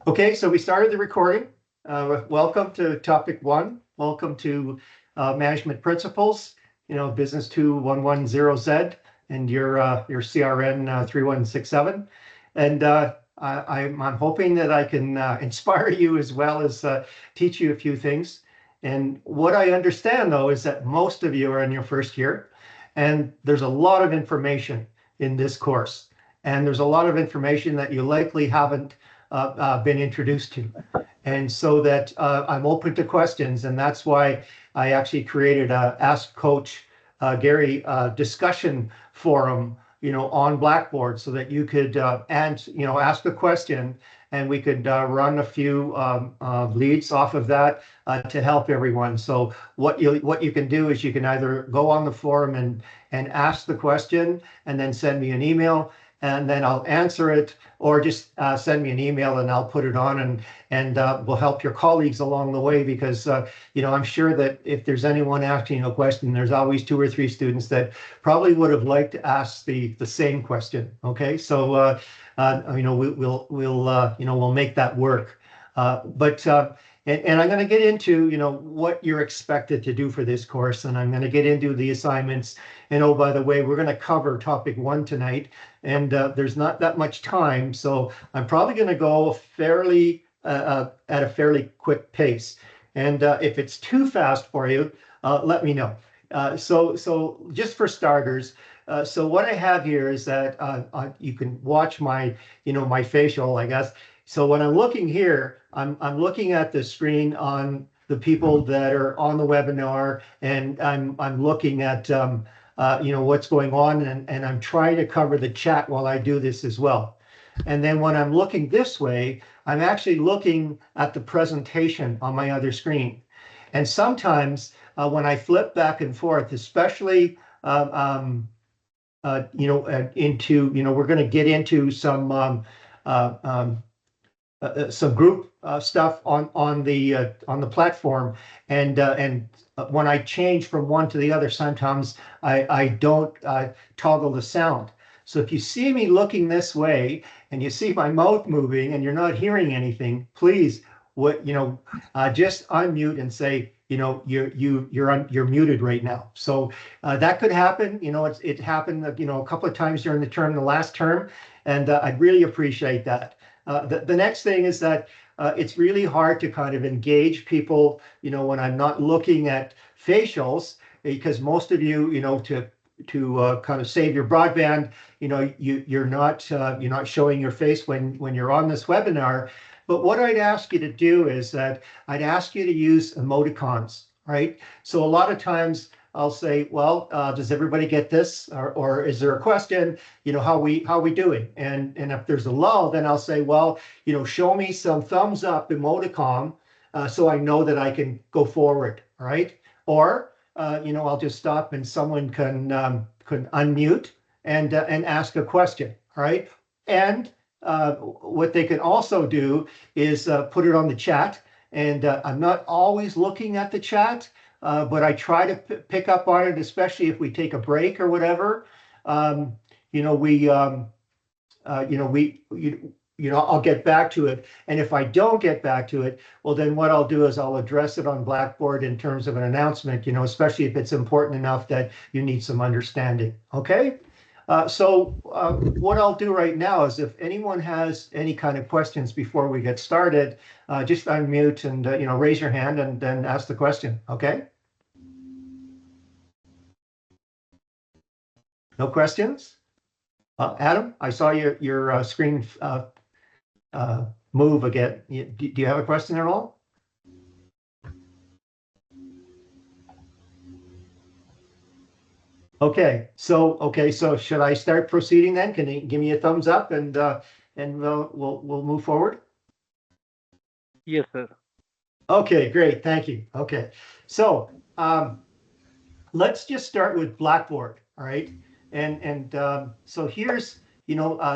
Okay, so we started the recording. Welcome to topic one. Welcome to management principles. Business 2110Z and your CRN 3167. And I'm hoping that I can inspire you as well as teach you a few things. And what I understand, though, is that most of you are in your first year, and there's a lot of information in this course. And there's a lot of information that you likely haven't been introduced to. And so that I'm open to questions, and that's why I actually created a Ask Coach Gary discussion forum, on Blackboard, so that you could ask a question, and we could run a few leads off of that to help everyone. So what you can do is you can either go on the forum and ask the question, and then send me an email, and then I'll answer it, or just send me an email and I'll put it on, and we'll help your colleagues along the way, because I'm sure that if there's anyone asking a question, there's always 2 or 3 students that probably would have liked to ask the same question. Okay, so we'll make that work. And I'm going to get into, what you're expected to do for this course, and I'm going to get into the assignments. And oh, by the way, we're going to cover topic 1 tonight, and there's not that much time, so I'm probably going to go fairly at a fairly quick pace. And if it's too fast for you, let me know. So just for starters, so what I have here is that you can watch my, my facial, I guess. So when I'm looking here, I'm looking at the screen on the people that are on the webinar, and I'm looking at what's going on, and I'm trying to cover the chat while I do this as well. And then when I'm looking this way, I'm actually looking at the presentation on my other screen. And sometimes when I flip back and forth, especially we're going to get into some group stuff on the platform, and when I change from one to the other, sometimes I don't toggle the sound. So if you see me looking this way and you see my mouth moving and you're not hearing anything, please just unmute and say, you're muted right now. So that could happen. It happened a couple of times during the last term, and I'd really appreciate that. The next thing is that it's really hard to kind of engage people, when I'm not looking at facials, because most of you, to kind of save your broadband, you're not showing your face when you're on this webinar. But what I'd ask you to do is that I'd ask you to use emoticons, right? So a lot of times I'll say, well, does everybody get this? Or is there a question? How we doing? And if there's a lull, then I'll say, well, show me some thumbs up emoticon, so I know that I can go forward, right? Or I'll just stop and someone can unmute and ask a question, right? And what they can also do is put it on the chat. And I'm not always looking at the chat, but I try to pick up on it, especially if we take a break or whatever. I'll get back to it. And if I don't get back to it, well, then what I'll do is I'll address it on Blackboard in terms of an announcement, especially if it's important enough that you need some understanding. Okay. So what I'll do right now is, if anyone has any kind of questions before we get started, just unmute and raise your hand and then ask the question. Okay. No questions? Adam, I saw your screen move again. Do you have a question at all? Okay, so should I start proceeding then? Can you give me a thumbs up, and we'll move forward? Yes, sir. Okay, great, thank you. Okay, so let's just start with Blackboard, all right? And so here's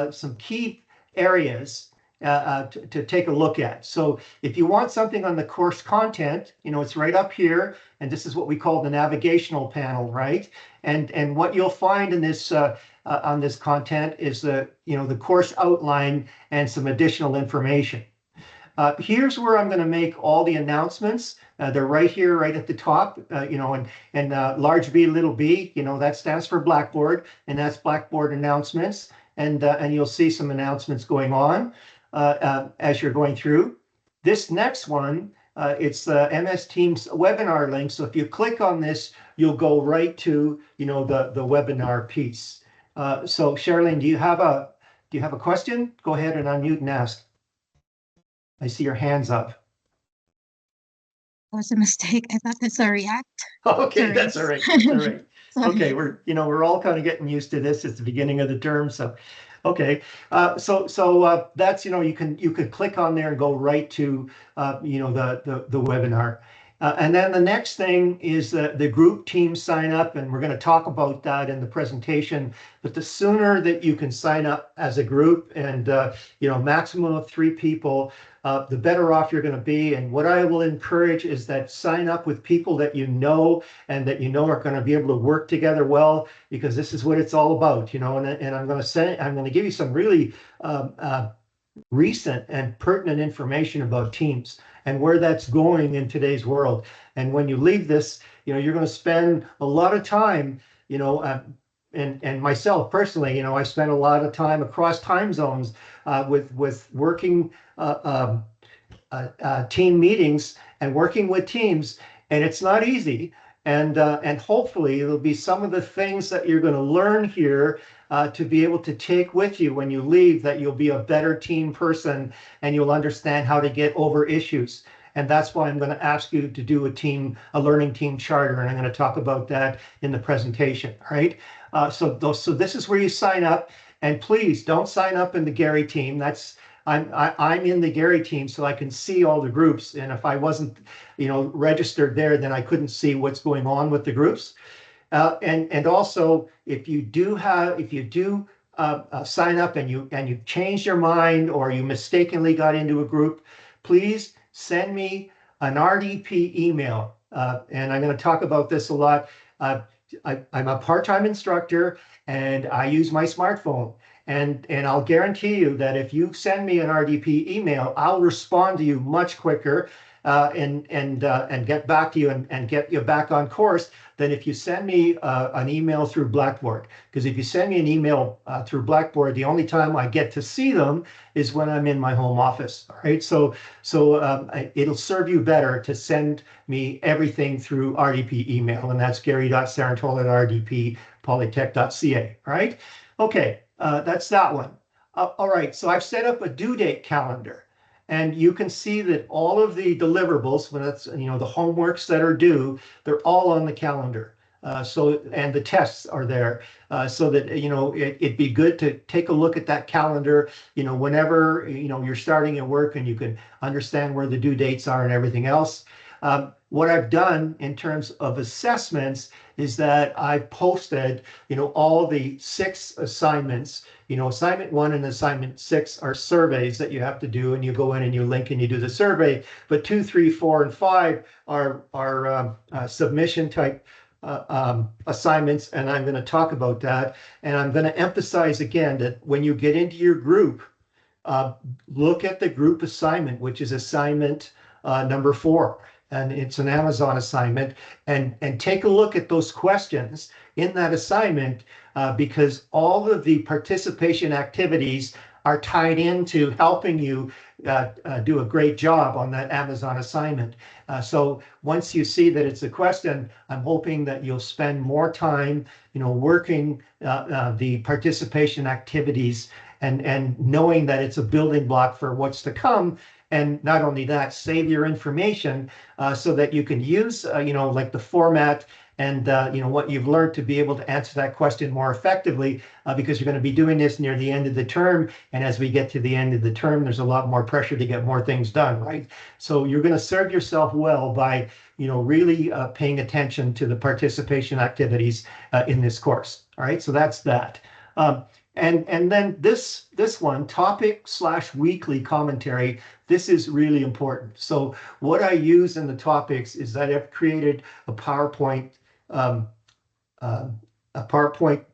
some key areas to take a look at. So if you want something on the course content, it's right up here, and this is what we call the navigational panel, right? And what you'll find in this on this content is the course outline and some additional information. Here's where I'm going to make all the announcements. They're right here, right at the top, and large B, little b, that stands for Blackboard, and that's Blackboard announcements. And you'll see some announcements going on as you're going through. This next one, it's the MS Teams webinar link. So if you click on this, you'll go right to, the webinar piece. So Charlene, do you have a question? Go ahead and unmute and ask. I see your hands up. Was a mistake. I thought that's a react. Okay, Sorry. that's all right. That's all right. Sorry. Okay, we're all kind of getting used to this. It's the beginning of the term, so okay. So that's you can click on there and go right to the webinar. And then the next thing is the group team sign up, and we're going to talk about that in the presentation. But the sooner that you can sign up as a group, and maximum of 3 people, the better off you're going to be. And what I will encourage is that sign up with people that you know and that are going to be able to work together well, because this is what it's all about, And I'm going to give you some really recent and pertinent information about teams and where that's going in today's world. And when you leave this, you're going to spend a lot of time, and myself personally, I spent a lot of time across time zones with working team meetings and working with teams, and it's not easy. And hopefully it'll be some of the things that you're going to learn here to be able to take with you when you leave, that you'll be a better team person and you'll understand how to get over issues. And that's why I'm going to ask you to do a learning team charter, and I'm going to talk about that in the presentation. All right. So this is where you sign up, and please don't sign up in the Gary team. I'm in the Gary team, so I can see all the groups. And if I wasn't, registered there, then I couldn't see what's going on with the groups. And also, if you do sign up and you change your mind, or you mistakenly got into a group, please send me an RDP email. And I'm going to talk about this a lot. I'm a part-time instructor, and I use my smartphone. And I'll guarantee you that if you send me an RDP email, I'll respond to you much quicker and get back to you and get you back on course than if you send me an email through Blackboard. Because if you send me an email through Blackboard, the only time I get to see them is when I'm in my home office. All right, so it'll serve you better to send me everything through RDP email, and that's gary.sarantol@rdppolytech.ca. All right, okay. That's that one. All right, so I've set up a due date calendar, and you can see that all of the deliverables, when that's the homeworks that are due, they're all on the calendar. And the tests are there, so that it'd be good to take a look at that calendar, whenever you're starting at work, and you can understand where the due dates are and everything else. What I've done in terms of assessments is that I've posted, all the 6 assignments. Assignment 1 and assignment 6 are surveys that you have to do, and you go in and you link and you do the survey. But 2, 3, 4, and 5 are submission type assignments, and I'm going to talk about that. And I'm going to emphasize again that when you get into your group, look at the group assignment, which is assignment number 4. And it's an Amazon assignment, and take a look at those questions in that assignment, because all of the participation activities are tied into helping you do a great job on that Amazon assignment. So once you see that it's a question, I'm hoping that you'll spend more time, working the participation activities, and knowing that it's a building block for what's to come. And not only that, save your information so that you can use, like the format and, what you've learned to be able to answer that question more effectively, because you're going to be doing this near the end of the term. And as we get to the end of the term, there's a lot more pressure to get more things done, right? So you're going to serve yourself well by, really paying attention to the participation activities in this course. All right, so that's that. And then this one, topic/weekly commentary, this is really important. So what I use in the topics is that I've created a PowerPoint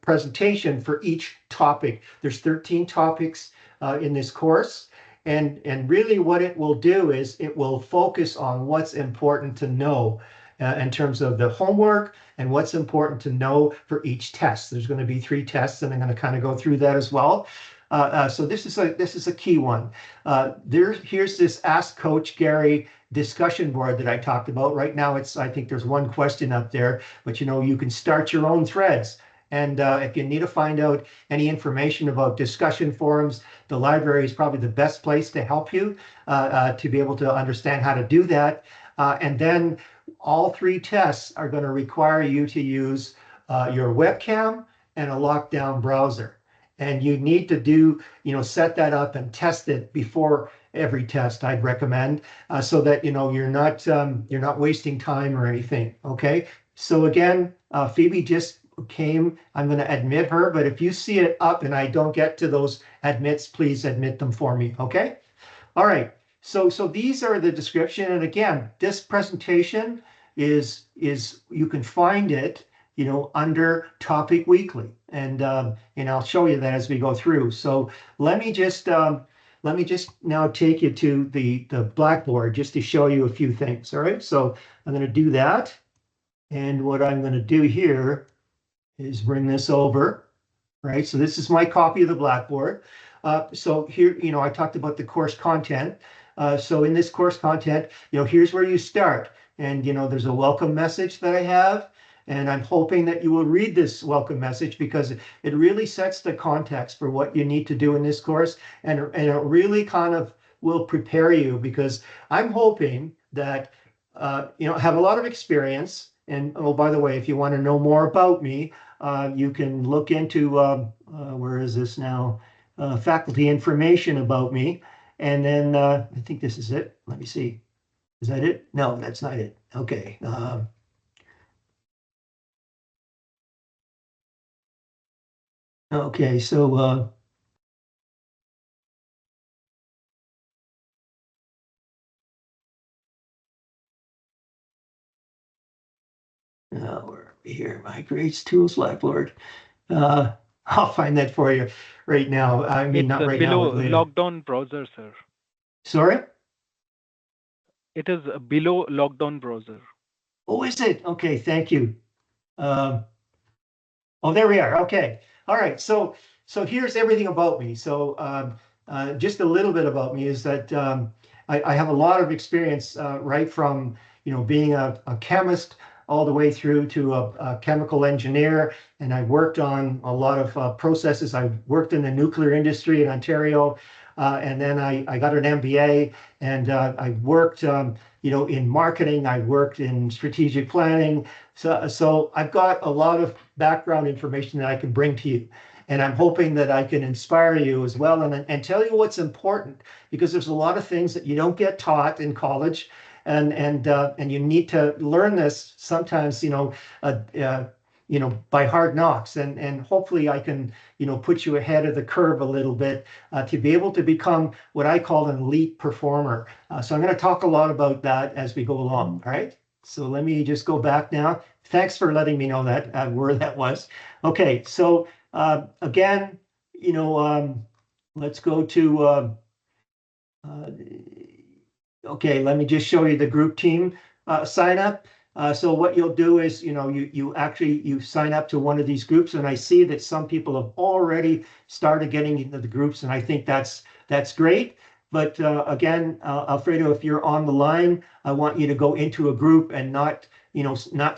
presentation for each topic. There's 13 topics in this course, And really what it will do is it will focus on what's important to know in terms of the homework and what's important to know for each test. There's going to be 3 tests, and I'm going to kind of go through that as well. So this is a key one. Here's this Ask Coach Gary discussion board that I talked about. Right now, I think there's 1 question up there, but you can start your own threads. And if you need to find out any information about discussion forums, the library is probably the best place to help you to be able to understand how to do that. And then all 3 tests are going to require you to use your webcam and a lockdown browser. And you need to set that up and test it before every test, I'd recommend, so that you're not wasting time or anything. Okay. So again, Phoebe just came. I'm going to admit her, but if you see it up and I don't get to those admits, please admit them for me. Okay. All right. So these are the description. And again, this presentation is you can find it under Topic Weekly, and I'll show you that as we go through. So let me just now take you to the Blackboard just to show you a few things. All right, so I'm going to do that, and what I'm going to do here is bring this over. Right, so this is my copy of the Blackboard. So here, I talked about the course content. So in this course content, here's where you start. And, there's a welcome message that I have. And I'm hoping that you will read this welcome message because it really sets the context for what you need to do in this course. And it really kind of will prepare you, because I'm hoping that, have a lot of experience. And, oh, by the way, if you want to know more about me, you can look into, where is this now? Faculty information about me. And then I think this is it. Let me see. Is that it? No, that's not it. Okay. Okay, so where are we here? My grades tools, Blackboard. I'll find that for you right now. I mean, It's not right now, below but later. lockdown browser, sir. Sorry? It is below lockdown browser. Oh, is it? Okay, thank you. Oh, there we are. Okay. All right. So here's everything about me. So just a little bit about me is that I have a lot of experience right from being a chemist all the way through to a chemical engineer, and I worked on a lot of processes. I worked in the nuclear industry in Ontario, and then I got an MBA, and I worked in marketing. I worked in strategic planning. So I've got a lot of background information that I can bring to you. And I'm hoping that I can inspire you as well and tell you what's important, because there's a lot of things that you don't get taught in college, and you need to learn this sometimes, by hard knocks. And hopefully I can, put you ahead of the curve a little bit to be able to become what I call an elite performer. So I'm going to talk a lot about that as we go along. All right. So let me just go back now. Thanks for letting me know that where that was. Okay. So again, let's go to, okay, let me just show you the group team sign up. So what you'll do is, you sign up to one of these groups, and I see that some people have already started getting into the groups, and I think that's great. But again, Alfredo, if you're on the line, I want you to go into a group and not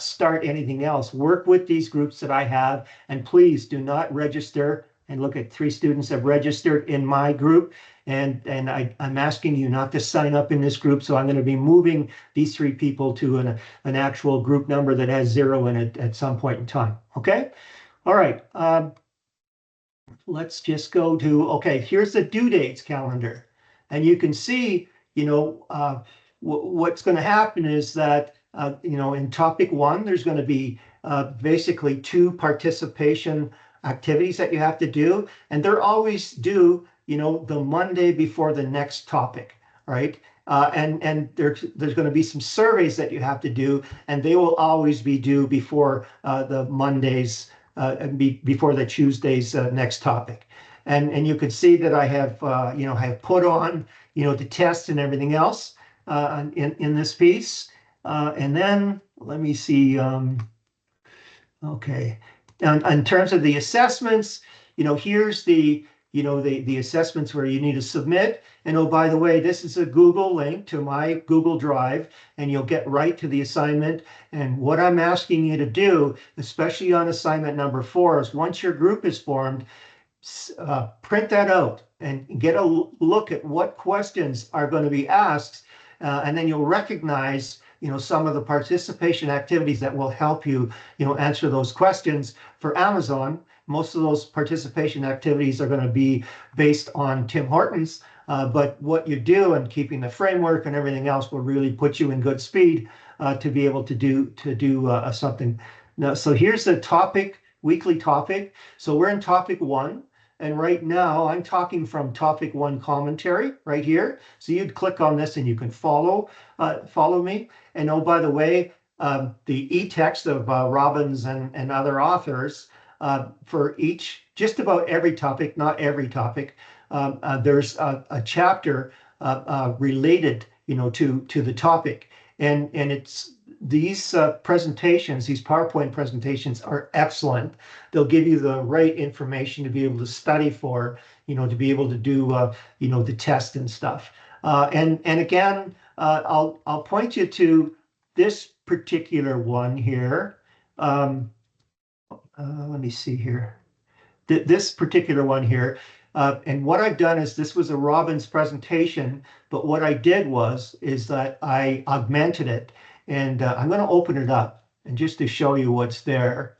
start anything else. Work with these groups that I have, and please do not register. And look, at 3 students have registered in my group, and I'm asking you not to sign up in this group. So I'm going to be moving these 3 people to an actual group number that has 0 in it at some point in time. Okay. All right. Let's just go to, okay, here's the due dates calendar. And you can see, what's going to happen is that, in topic 1, there's going to be basically 2 participation activities that you have to do. And they're always due, the Monday before the next topic, right? And there's going to be some surveys that you have to do, and they will always be due before the Mondays, before the Tuesday's next topic. and you can see that I have, have put on, the test and everything else in this piece. And then let me see. Okay. In terms of the assessments, here's the assessments where you need to submit. And oh, by the way, this is a Google link to my Google Drive, and you'll get right to the assignment. And what I'm asking you to do, especially on assignment number 4, is once your group is formed, print that out and get a look at what questions are going to be asked, and then you'll recognize some of the participation activities that will help you answer those questions. For Amazon, most of those participation activities are going to be based on Tim Hortons, but what you do and keeping the framework and everything else will really put you in good speed to be able to do something. Now, so here's the topic, weekly topic. So we're in topic 1. And right now I'm talking from topic 1 commentary right here. So you'd click on this and you can follow me. And oh, by the way, the e-text of Robbins and other authors for just about every topic, not every topic, there's a chapter related, to the topic. And it's these presentations, these PowerPoint presentations are excellent. They'll give you the right information to be able to study for, to be able to do, the test and stuff. And again, I'll point you to this particular one here. Let me see here. This particular one here. And what I've done is this was a Robbins presentation, but what I did is that I augmented it. And I'm going to open it up and just to show you what's there.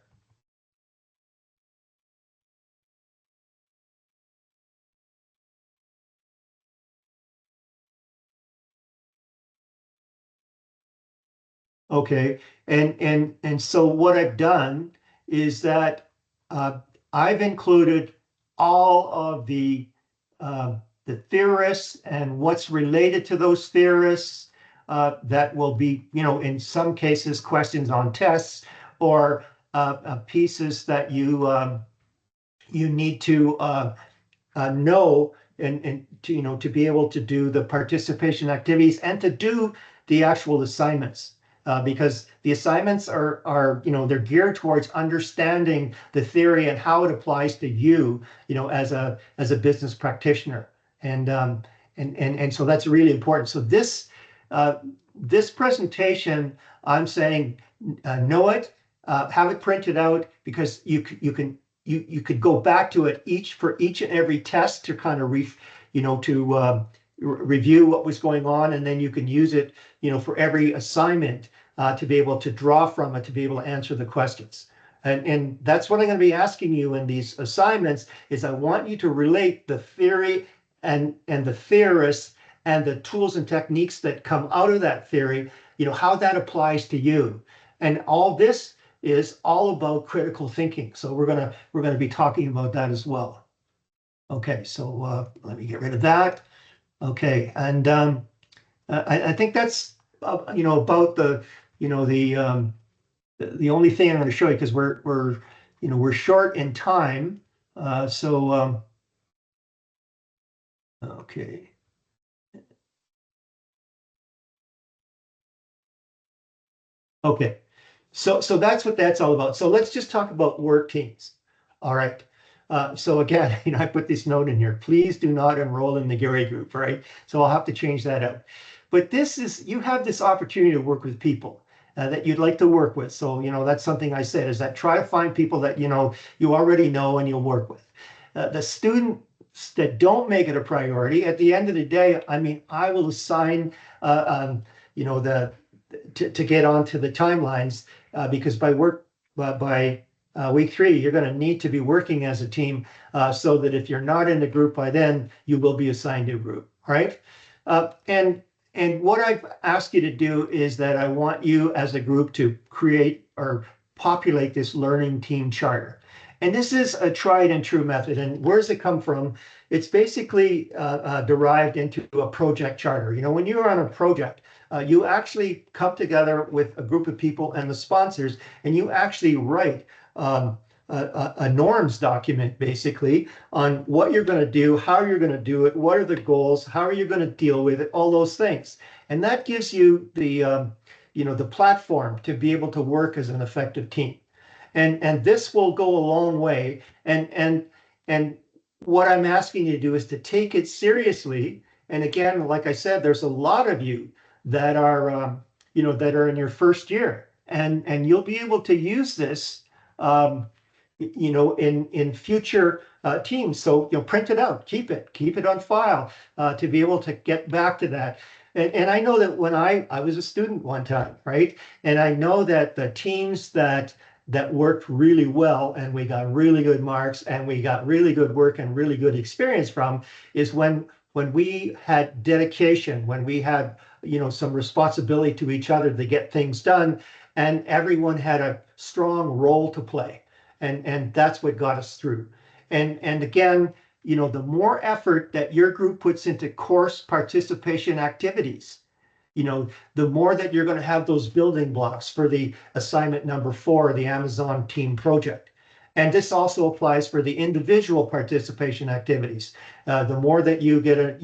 Okay, and so what I've done is that I've included all of the theorists and what's related to those theorists. That will be, in some cases, questions on tests or pieces that you need to know and to be able to do the participation activities and to do the actual assignments. Because the assignments are they're geared towards understanding the theory and how it applies to you, as a business practitioner, and so that's really important. So this presentation, I'm saying, know it, have it printed out, because you could go back to it for each and every test to kind of review what was going on, and then you can use it, for every assignment to be able to draw from it to be able to answer the questions. And that's what I'm going to be asking you in these assignments is I want you to relate the theory and the theorists and the tools and techniques that come out of that theory, how that applies to you. And all this is all about critical thinking. So we're gonna be talking about that as well. Okay, so let me get rid of that. Okay, and I think that's about the only thing I'm going to show you, because we're short in time. Okay. Okay. So that's what that's all about. So let's just talk about work teams. All right. So again, I put this note in here. Please do not enroll in the Gary group, right? So I'll have to change that out. But you have this opportunity to work with people that you'd like to work with. So, that's something I said, is that try to find people that, you already know and you'll work with. The students that don't make it a priority, at the end of the day, I will assign, to get onto the timelines, because by week 3, you're going to need to be working as a team, so that if you're not in the group by then, you will be assigned to a group. All right. And what I've asked you to do is that I want you as a group to create or populate this learning team charter. And this is a tried and true method. And where does it come from? It's basically derived into a project charter. When you're on a project, you actually come together with a group of people and the sponsors, and you actually write a norms document basically on what you're going to do, how you're going to do it, what are the goals, how are you going to deal with it, all those things. And that gives you the platform to be able to work as an effective team. And this will go a long way. And what I'm asking you to do is to take it seriously. And again, like I said, there's a lot of you that are that are in your first year, and you'll be able to use this um, in future teams. So print it out, keep it on file to be able to get back to that. And I know that when I was a student one time, right? And I know that the teams that worked really well and we got really good marks and we got really good work and really good experience from is when we had dedication, when we had some responsibility to each other to get things done, and everyone had a strong role to play, and that's what got us through. And again, the more effort that your group puts into course participation activities, the more that you're going to have those building blocks for the assignment number 4, the Amazon team project. And this also applies for the individual participation activities. The more that you get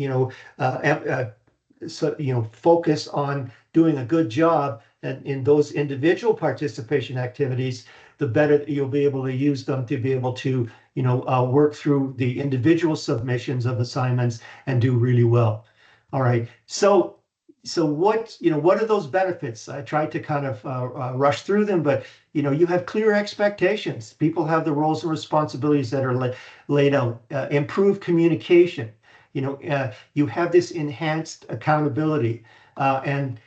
focus on doing a good job in those individual participation activities, the better you'll be able to use them to be able to work through the individual submissions of assignments and do really well. All right, so what are those benefits? I tried to kind of rush through them, but you have clear expectations. People have the roles and responsibilities that are laid out. Improved communication. You have this enhanced accountability, and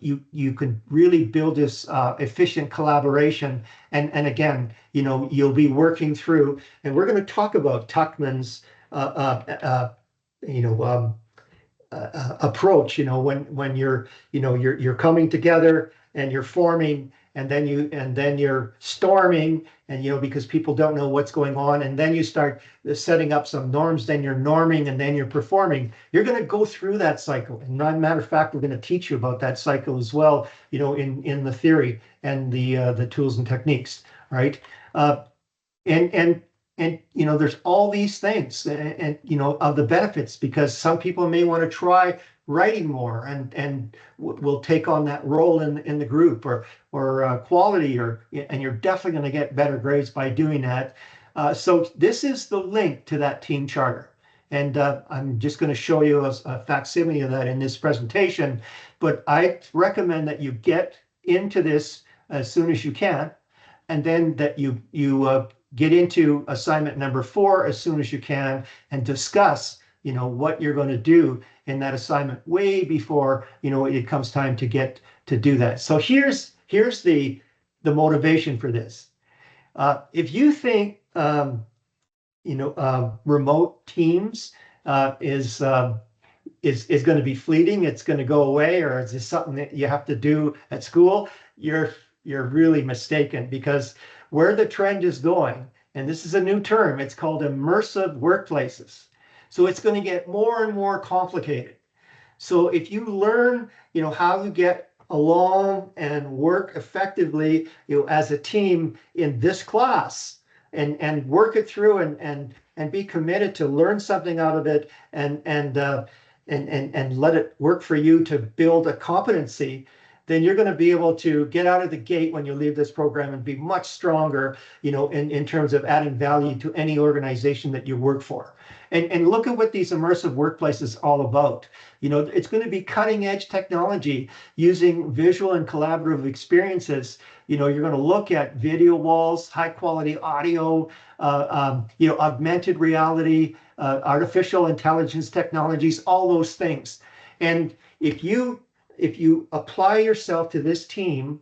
you can really build this efficient collaboration. And again, you'll be working through, and we're going to talk about Tuckman's approach, when you're coming together and you're forming, and then you're storming, and because people don't know what's going on, and then you start setting up some norms, then you're norming, and then you're performing. You're going to go through that cycle. And matter of fact, we're going to teach you about that cycle as well, in the theory and the tools and techniques, right? And there's all these things and of the benefits, because some people may want to try writing more and will take on that role in the group, or quality, and you're definitely going to get better grades by doing that. So this is the link to that team charter. And I'm just going to show you a facsimile of that in this presentation, but I recommend that you get into this as soon as you can, and then that you get into assignment number 4 as soon as you can, and discuss what you're going to do in that assignment way before it comes time to get to do that. So here's the motivation for this. If you think remote teams is going to be fleeting, it's going to go away, or is this something that you have to do at school, you're really mistaken, because where the trend is going, and this is a new term, it's called immersive workplaces. So it's going to get more and more complicated. So if you learn, how to get along and work effectively, as a team in this class, and work it through, and be committed to learn something out of it, and let it work for you to build a competency, then you're going to be able to get out of the gate when you leave this program and be much stronger, in terms of adding value to any organization that you work for. And look at what these immersive workplaces are all about. It's going to be cutting edge technology using visual and collaborative experiences. You're going to look at video walls, high quality audio, augmented reality, artificial intelligence technologies, all those things. And if you apply yourself to this team,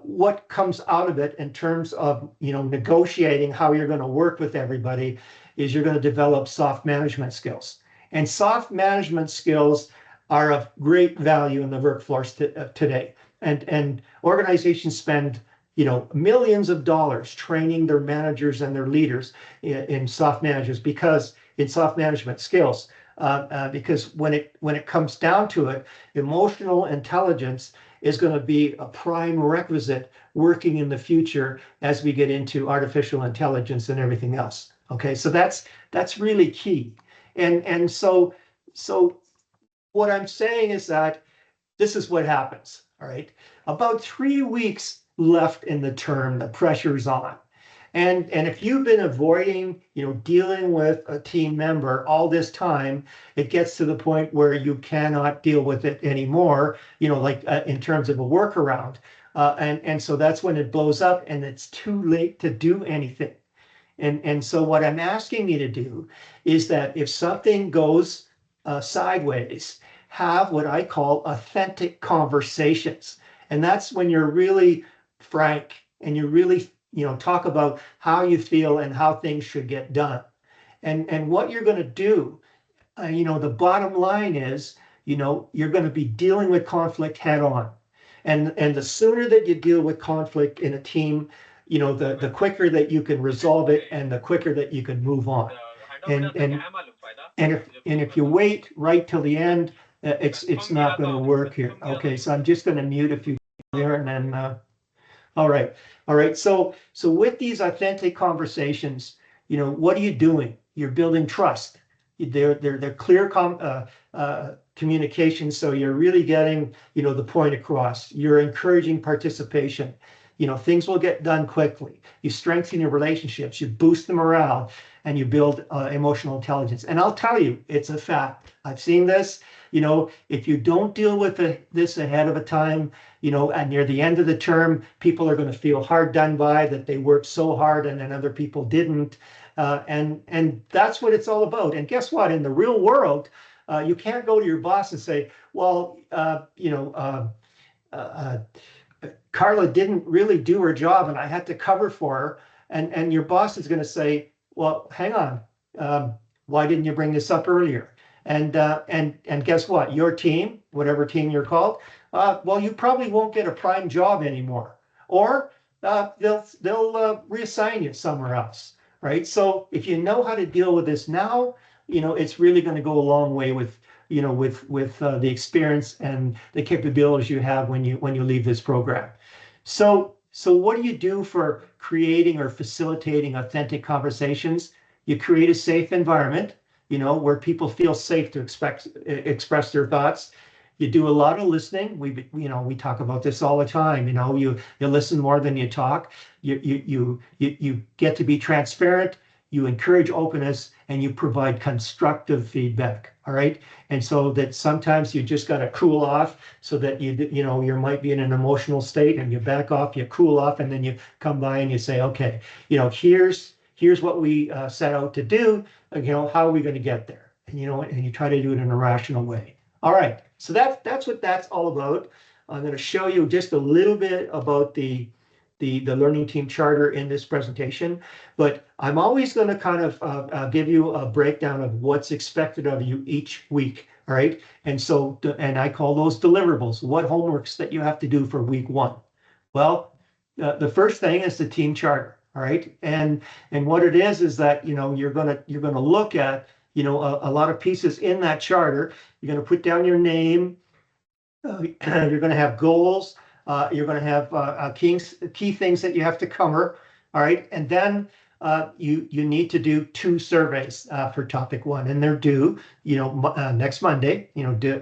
what comes out of it in terms of negotiating how you're going to work with everybody is you're going to develop soft management skills. And soft management skills are of great value in the workforce today. And organizations spend millions of dollars training their managers and their leaders in soft management skills. Because when it comes down to it, emotional intelligence is going to be a prime requisite working in the future as we get into artificial intelligence and everything else. Okay, so that's really key. And so what I'm saying is that this is what happens. All right, about 3 weeks left in the term, the pressure's on. And if you've been avoiding, dealing with a team member all this time, it gets to the point where you cannot deal with it anymore, like in terms of a workaround. And so that's when it blows up and it's too late to do anything. And so what I'm asking you to do is that if something goes sideways, have what I call authentic conversations. And that's when you're really frank and you really, talk about how you feel and how things should get done. And what you're going to do, the bottom line is, you're going to be dealing with conflict head on. And the sooner that you deal with conflict in a team, the quicker that you can resolve it and the quicker that you can move on. And if you wait right till the end, it's not going to work here. Okay, so I'm just going to mute a few there and then all right. All right. So with these authentic conversations, what are you doing? You're building trust. They're clear communication. So you're really getting, the point across. You're encouraging participation. Things will get done quickly. You strengthen your relationships, you boost the morale, and you build emotional intelligence. And I'll tell you, it's a fact. I've seen this. If you don't deal with this ahead of a time, and near the end of the term, people are going to feel hard done by, that they worked so hard and then other people didn't. And that's what it's all about. And guess what? In the real world, you can't go to your boss and say, well, Carla didn't really do her job and I had to cover for her. And your boss is going to say, well, hang on. Why didn't you bring this up earlier? And guess what? Your team, whatever team you're called, well, you probably won't get a prime job anymore, or they'll reassign you somewhere else, right? So if you know how to deal with this now, it's really going to go a long way with the experience and the capabilities you have when you leave this program. So what do you do for creating or facilitating authentic conversations? You create a safe environment, where people feel safe to express their thoughts. You do a lot of listening. We talk about this all the time. You listen more than you talk. You get to be transparent. You encourage openness and you provide constructive feedback. All right. And so that sometimes you just got to cool off so that you might be in an emotional state and you back off, you cool off, and then you come by and you say, okay, here's what we set out to do. How are we going to get there? And you try to do it in a rational way. All right. So that's what that's all about. I'm going to show you just a little bit about the Learning Team Charter in this presentation, but I'm always going to kind of give you a breakdown of what's expected of you each week. All right. And I call those deliverables, what homeworks that you have to do for week one. Well, the first thing is the team charter. All right. And what it is that, you're going to look at, a lot of pieces in that charter. You're going to put down your name. You're going to have goals. You're going to have key things that you have to cover. All right. And then you need to do 2 surveys for topic 1, and they're due, next Monday,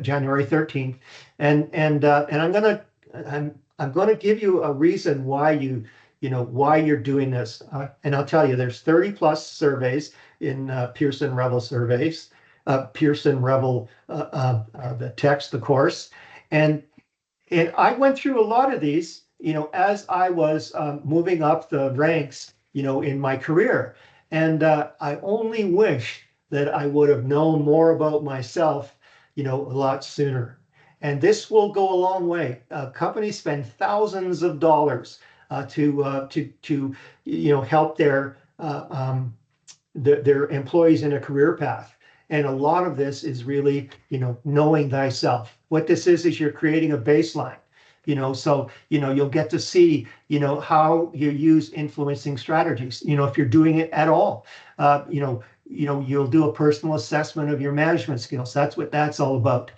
January 13th. And I'm going to give you a reason why why you're doing this. And I'll tell you, there's 30 plus surveys in Pearson Revel surveys, Pearson Revel, the text, the course. And I went through a lot of these, as I was moving up the ranks, in my career. And I only wish that I would have known more about myself, a lot sooner. And this will go a long way. Companies spend thousands of dollars to help their employees in a career path. And a lot of this is really, knowing thyself. What this is you're creating a baseline, so, you'll get to see, how you use influencing strategies, if you're doing it at all. You'll do a personal assessment of your management skills. That's what that's all about.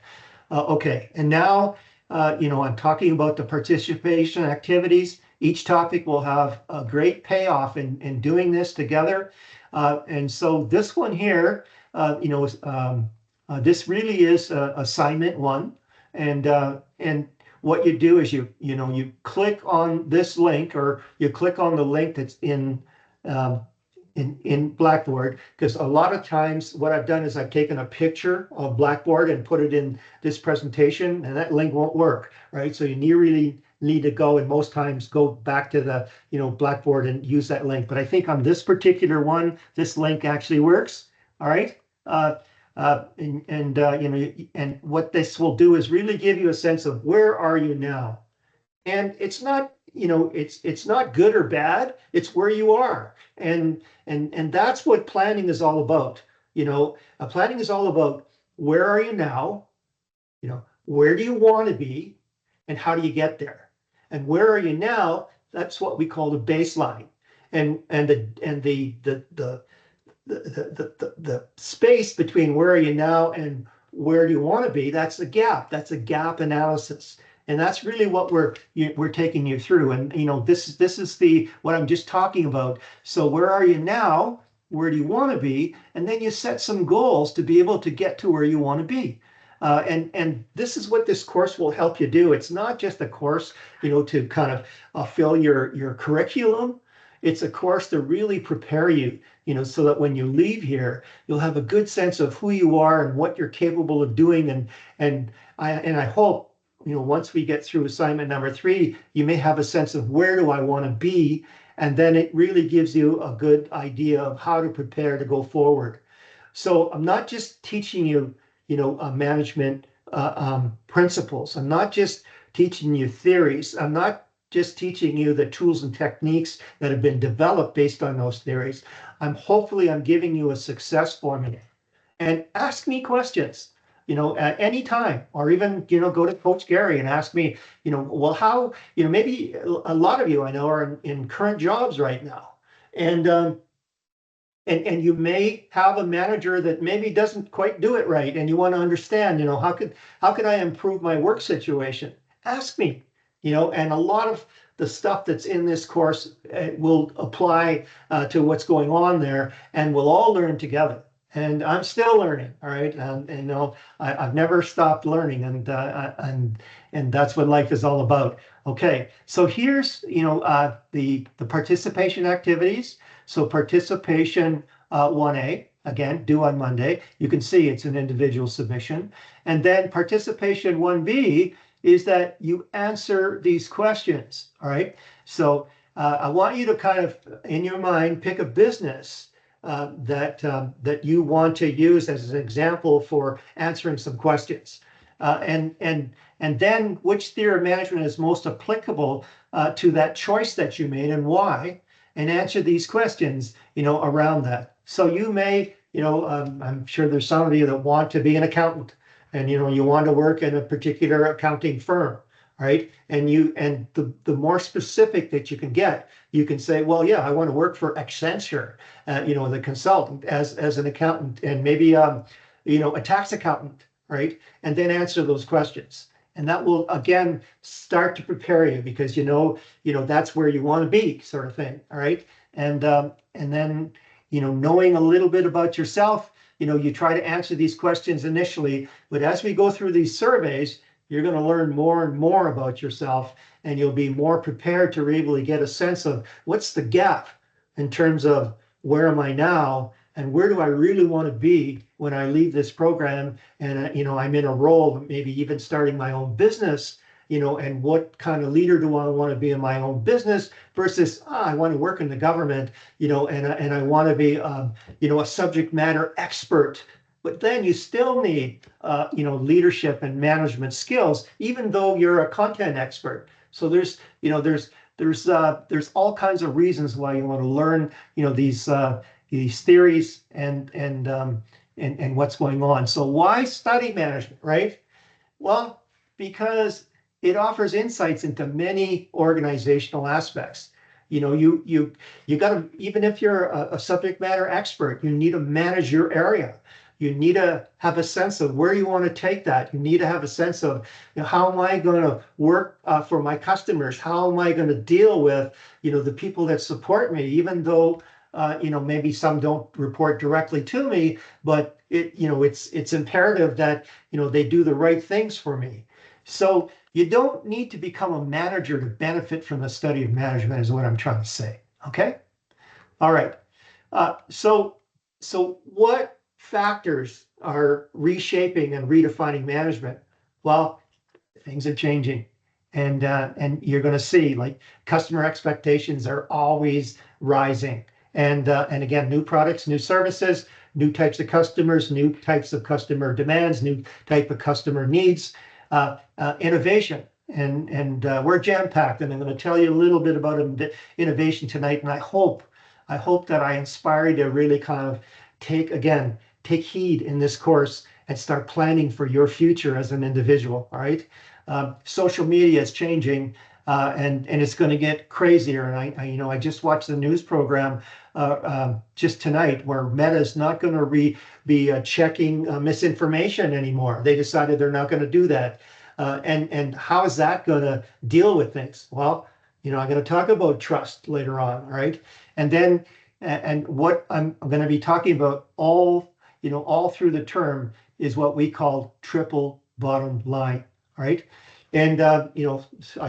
Okay. And now I'm talking about the participation activities. Each topic will have a great payoff in doing this together. And so this one here, this really is assignment one. And what you do is you click on this link, or you click on the link that's um, in Blackboard, because a lot of times what I've done is I've taken a picture of Blackboard and put it in this presentation, and that link won't work, right? So you really need to go, and most times go back to the Blackboard and use that link. But I think on this particular one, this link actually works. All right. And what this will do is really give you a sense of where are you now. And it's not, it's not good or bad, it's where you are. And that's what planning is all about. Planning is all about where are you now, where do you want to be, and how do you get there. And where are you now, that's what we call the baseline. And the space between where are you now and where do you want to be, that's the gap. That's a gap analysis. And that's really what we're taking you through. And this is the what I'm just talking about. So where are you now? Where do you want to be? And then you set some goals to be able to get to where you want to be. And this is what this course will help you do. It's not just a course, to kind of fill your curriculum. It's a course to really prepare you, so that when you leave here, you'll have a good sense of who you are and what you're capable of doing. And I hope, once we get through assignment number 3, you may have a sense of where do I want to be, and then it really gives you a good idea of how to prepare to go forward. So I'm not just teaching you, management principles. I'm not just teaching you theories. I'm not just teaching you the tools and techniques that have been developed based on those theories. I'm giving you a success formula. And ask me questions, at any time, or even, go to Coach Gary and ask me, well, how, maybe a lot of you I know are in current jobs right now. And you may have a manager that maybe doesn't quite do it right, and you want to understand, how could I improve my work situation? Ask me, and a lot of the stuff that's in this course will apply to what's going on there, and we'll all learn together. And I'm still learning, all right. And I've never stopped learning, and that's what life is all about. Okay, so here's the participation activities. So participation 1A, again, due on Monday. You can see it's an individual submission. And then participation 1B is that you answer these questions, all right? So I want you to kind of, in your mind, pick a business that you want to use as an example for answering some questions. And then which theory of management is most applicable to that choice that you made and why, and answer these questions, around that. So you may, I'm sure there's some of you that want to be an accountant, and you want to work in a particular accounting firm, right? And the more specific that you can get, you can say, well, yeah, I want to work for Accenture, the consultant as an accountant, and maybe a tax accountant, right? And then answer those questions. And that will, again, start to prepare you, because that's where you want to be, sort of thing. All right. And then, knowing a little bit about yourself, you try to answer these questions initially, but as we go through these surveys, you're going to learn more and more about yourself, and you'll be more prepared to really get a sense of what's the gap in terms of where am I now, and where do I really want to be when I leave this program, and I'm in a role, maybe even starting my own business, and what kind of leader do I want to be in my own business versus I want to work in the government, and I want to be a subject matter expert. But then you still need leadership and management skills, even though you're a content expert. So there's all kinds of reasons why you want to learn these theories and what's going on. So why study management, right? Well, because it offers insights into many organizational aspects. You got to, even if you're a subject matter expert, you need to manage your area. You need to have a sense of where you want to take that. You need to have a sense of, how am I going to work for my customers? How am I going to deal with, the people that support me, even though, maybe some don't report directly to me, but it's imperative that, they do the right things for me. So you don't need to become a manager to benefit from the study of management, is what I'm trying to say. Okay. All right. So what factors are reshaping and redefining management? Well, things are changing, and you're going to see, like, customer expectations are always rising, and again, new products, new services, new types of customers, new types of customer demands, new type of customer needs, innovation. And we're jam packed, and I'm going to tell you a little bit about innovation tonight. And I hope that I inspire you to really kind of take heed in this course and start planning for your future as an individual. All right. Social media is changing, and it's going to get crazier. And I just watched the news program just tonight, where Meta is not going to be checking misinformation anymore. They decided they're not going to do that. And how is that going to deal with things? Well, I'm going to talk about trust later on. All right. And then, and what I'm going to be talking about all through the term is what we call triple bottom line. All right. And, I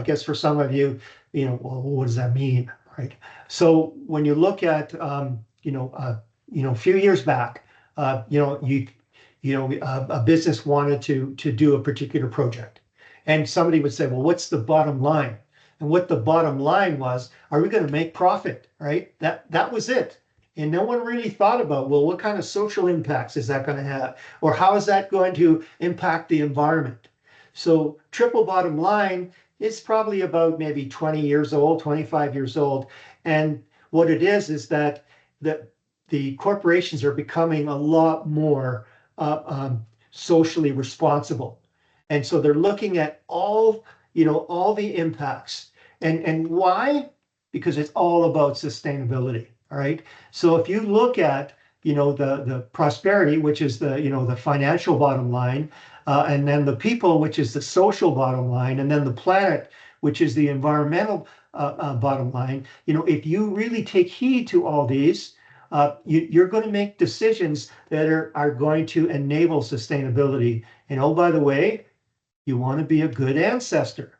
guess for some of you, well, what does that mean? Right. So when you look at, a few years back, a business wanted to do a particular project, and somebody would say, well, what's the bottom line? And what the bottom line was, are we going to make profit? Right? That was it. And no one really thought about, well, what kind of social impacts is that going to have? Or how is that going to impact the environment? So triple bottom line is probably about maybe 20 years old, 25 years old. And what it is that the corporations are becoming a lot more socially responsible. And so they're looking at all the impacts. And why? Because it's all about sustainability. All right. So if you look at, the prosperity, which is the financial bottom line, and then the people, which is the social bottom line, and then the planet, which is the environmental bottom line. If you really take heed to all these, you're going to make decisions that are going to enable sustainability. And oh, by the way, you want to be a good ancestor.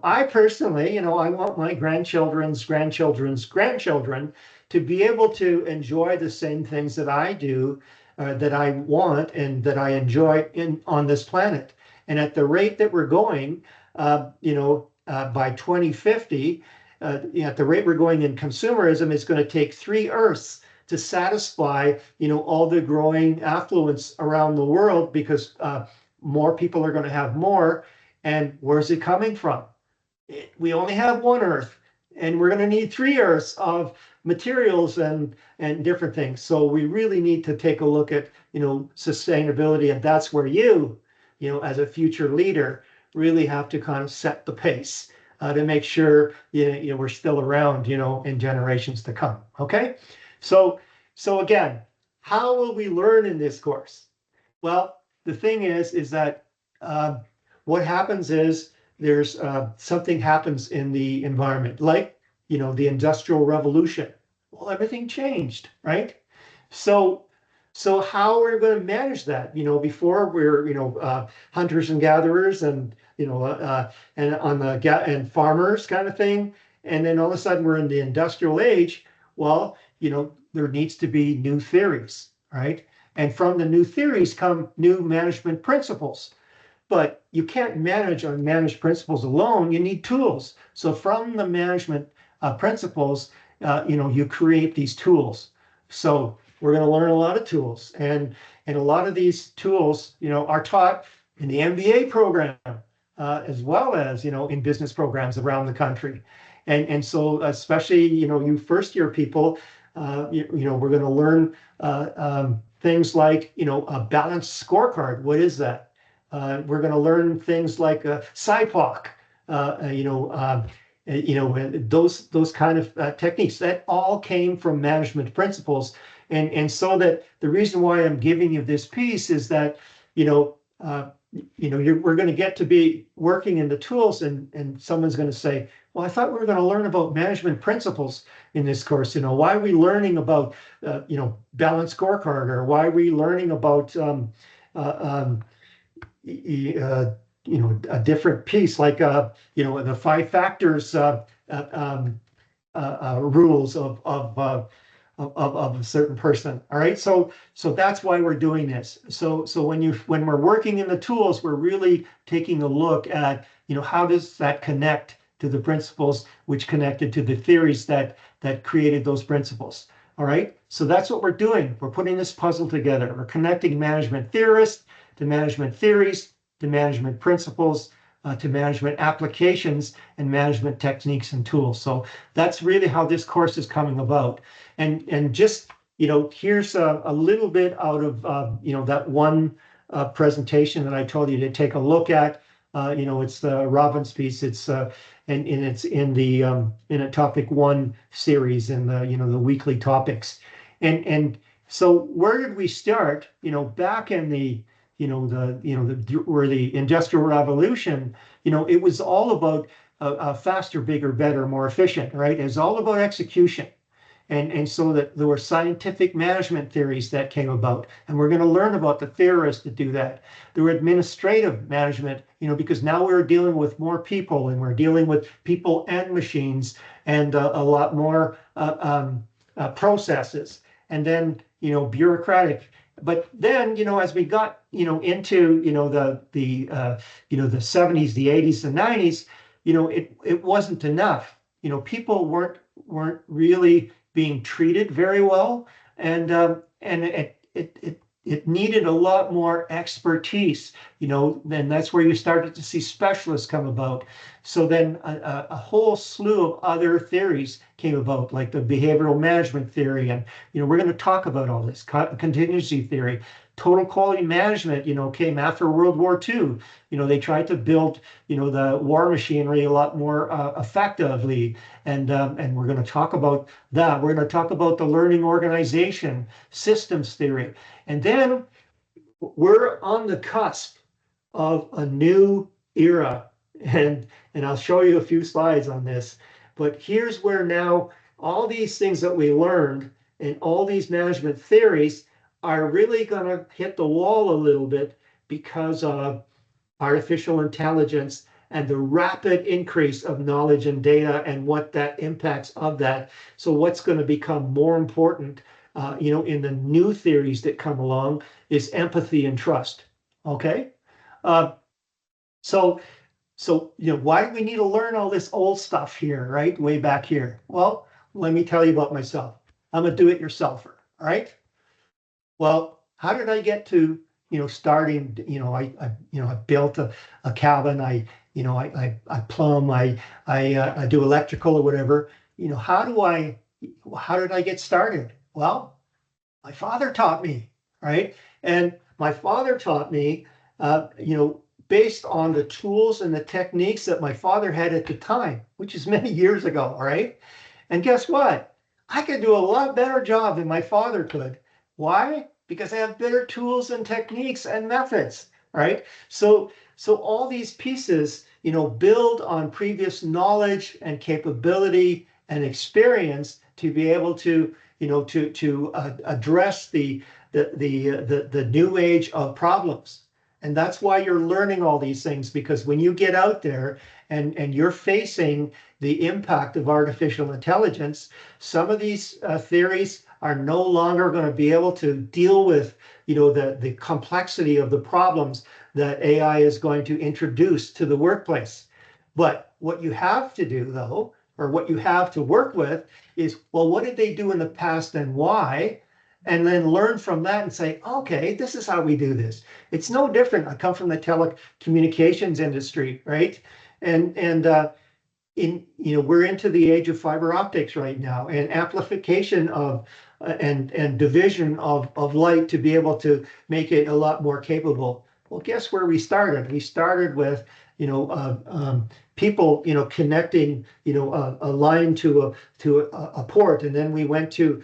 I personally, I want my grandchildren's grandchildren's grandchildren to be able to enjoy the same things that I do, that I want and that I enjoy on this planet. And at the rate that we're going, by 2050, at the rate we're going in consumerism, it's going to take 3 Earths to satisfy, all the growing affluence around the world, because more people are going to have more. And where's it coming from? We only have 1 Earth, and we're going to need 3 Earths of materials and different things. So we really need to take a look at, sustainability. And that's where as a future leader, really have to kind of set the pace to make sure we're still around, in generations to come. Okay. So again, how will we learn in this course? Well, the thing is that what happens is there's something happens in the environment, like, the Industrial Revolution. Well, everything changed, right? So how are we going to manage that? Before we're, hunters and gatherers, and, and farmers kind of thing. And then all of a sudden we're in the industrial age. Well, there needs to be new theories, right? And from the new theories come new management principles. But you can't manage on managed principles alone. You need tools. So from the management principles, you create these tools. So we're going to learn a lot of tools, and a lot of these tools, are taught in the MBA program, as well as in business programs around the country. And so especially you first year people, we're going to learn things like a balanced scorecard. What is that? We're going to learn things like SIPOC, those kind of techniques that all came from management principles. And so that the reason why I'm giving you this piece is that, we're going to get to be working in the tools, and someone's going to say, well, I thought we were going to learn about management principles in this course. Why are we learning about, balanced scorecard, or why are we learning about, a different piece like, the 5 factors rules of a certain person. All right. So that's why we're doing this. So when we're working in the tools, we're really taking a look at, how does that connect to the principles which connected to the theories that created those principles. All right. So that's what we're doing. We're putting this puzzle together. We're connecting management theorists to management theories to management principles to management applications and management techniques and tools. So that's really how this course is coming about. And just, here's a little bit out of, that one presentation that I told you to take a look at. It's the Robbins piece. It's and it's in the in a topic 1 series in the, the weekly topics. And so where did we start? Back in the, where the Industrial Revolution, it was all about faster, bigger, better, more efficient, right? It was all about execution. And so that there were scientific management theories that came about, and we're going to learn about the theorists that do that. There were administrative management, because now we're dealing with more people, and we're dealing with people and machines, and a lot more processes. And then, bureaucratic. But then, as we got, into, the 70s, the 80s, and 90s, it wasn't enough. People weren't really being treated very well, and it needed a lot more expertise. Then that's where you started to see specialists come about. So then a whole slew of other theories came about, like the behavioral management theory, and we're going to talk about all this contingency theory. Total quality management, came after World War II. They tried to build, the war machinery a lot more effectively, and we're going to talk about that. We're going to talk about the learning organization systems theory, and then we're on the cusp of a new era, and I'll show you a few slides on this. But here's where now all these things that we learned and all these management theories are really going to hit the wall a little bit because of artificial intelligence and the rapid increase of knowledge and data and what that impacts of that. So what's going to become more important, in the new theories that come along is empathy and trust. Okay. So why do we need to learn all this old stuff here, right? Way back here. Well, let me tell you about myself. I'm a do-it-yourselfer. All right. Well, how did I get to, starting, I built a cabin. I plumb, I do electrical or whatever. How did I get started? Well, my father taught me, right? And my father taught me, based on the tools and the techniques that my father had at the time, which is many years ago, all right? And guess what? I could do a lot better job than my father could. Why? Because I have better tools and techniques and methods, right? So all these pieces, build on previous knowledge and capability and experience to be able to, to address the new age of problems. And that's why you're learning all these things, because when you get out there and you're facing the impact of artificial intelligence, some of these theories are no longer going to be able to deal with, the complexity of the problems that AI is going to introduce to the workplace. But what you have to do, though, or what you have to work with is, well, what did they do in the past and why? And then learn from that and say, okay, this is how we do this. It's no different. I come from the telecommunications industry, right? And we're into the age of fiber optics right now, and amplification of and division of light to be able to make it a lot more capable. Well, guess where we started? We started with, people, connecting, a line to a port, and then we went to,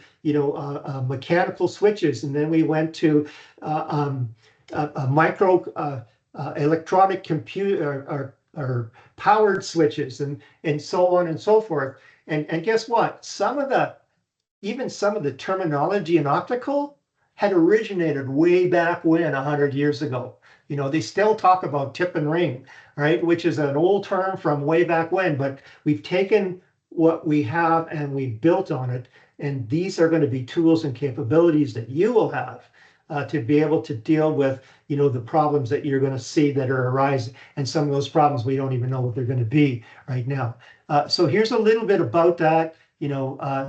mechanical switches, and then we went to micro electronic computer or powered switches, and so on and so forth. And guess what? Even some of the terminology in optical had originated way back when, 100 years ago. They still talk about tip and ring, right? Which is an old term from way back when, but we've taken what we have and we built on it. And these are going to be tools and capabilities that you will have to be able to deal with, the problems that you're going to see that are arising. And some of those problems, we don't even know what they're going to be right now. So here's a little bit about that.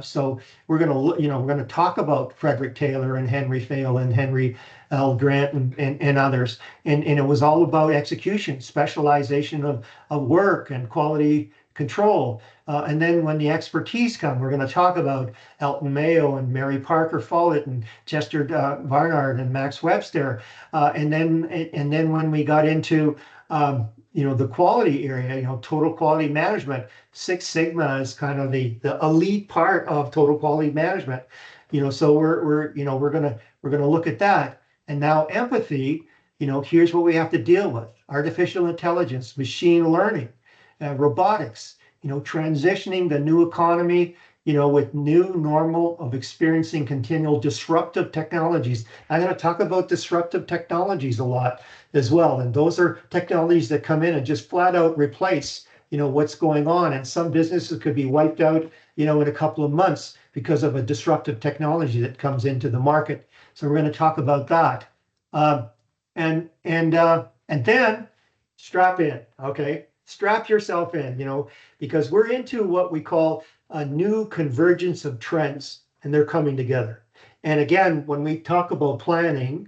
So we're going to talk about Frederick Taylor and Henry Fayol and Henry L. Grant and others. And it was all about execution, specialization of work and quality control. And then when the expertise come, we're going to talk about Elton Mayo and Mary Parker Follett and Chester Barnard and Max Webster. And then when we got into the quality area, total quality management, Six Sigma is kind of the elite part of total quality management. So we're gonna look at that. And now empathy, here's what we have to deal with: artificial intelligence, machine learning, robotics, transitioning the new economy, with new normal of experiencing continual disruptive technologies. I'm going to talk about disruptive technologies a lot as well. And those are technologies that come in and just flat out replace, what's going on. And some businesses could be wiped out, in a couple of months because of a disruptive technology that comes into the market. So we're going to talk about that. And then strap in, okay? Strap yourself in, because we're into what we call a new convergence of trends, and they're coming together. And again, when we talk about planning,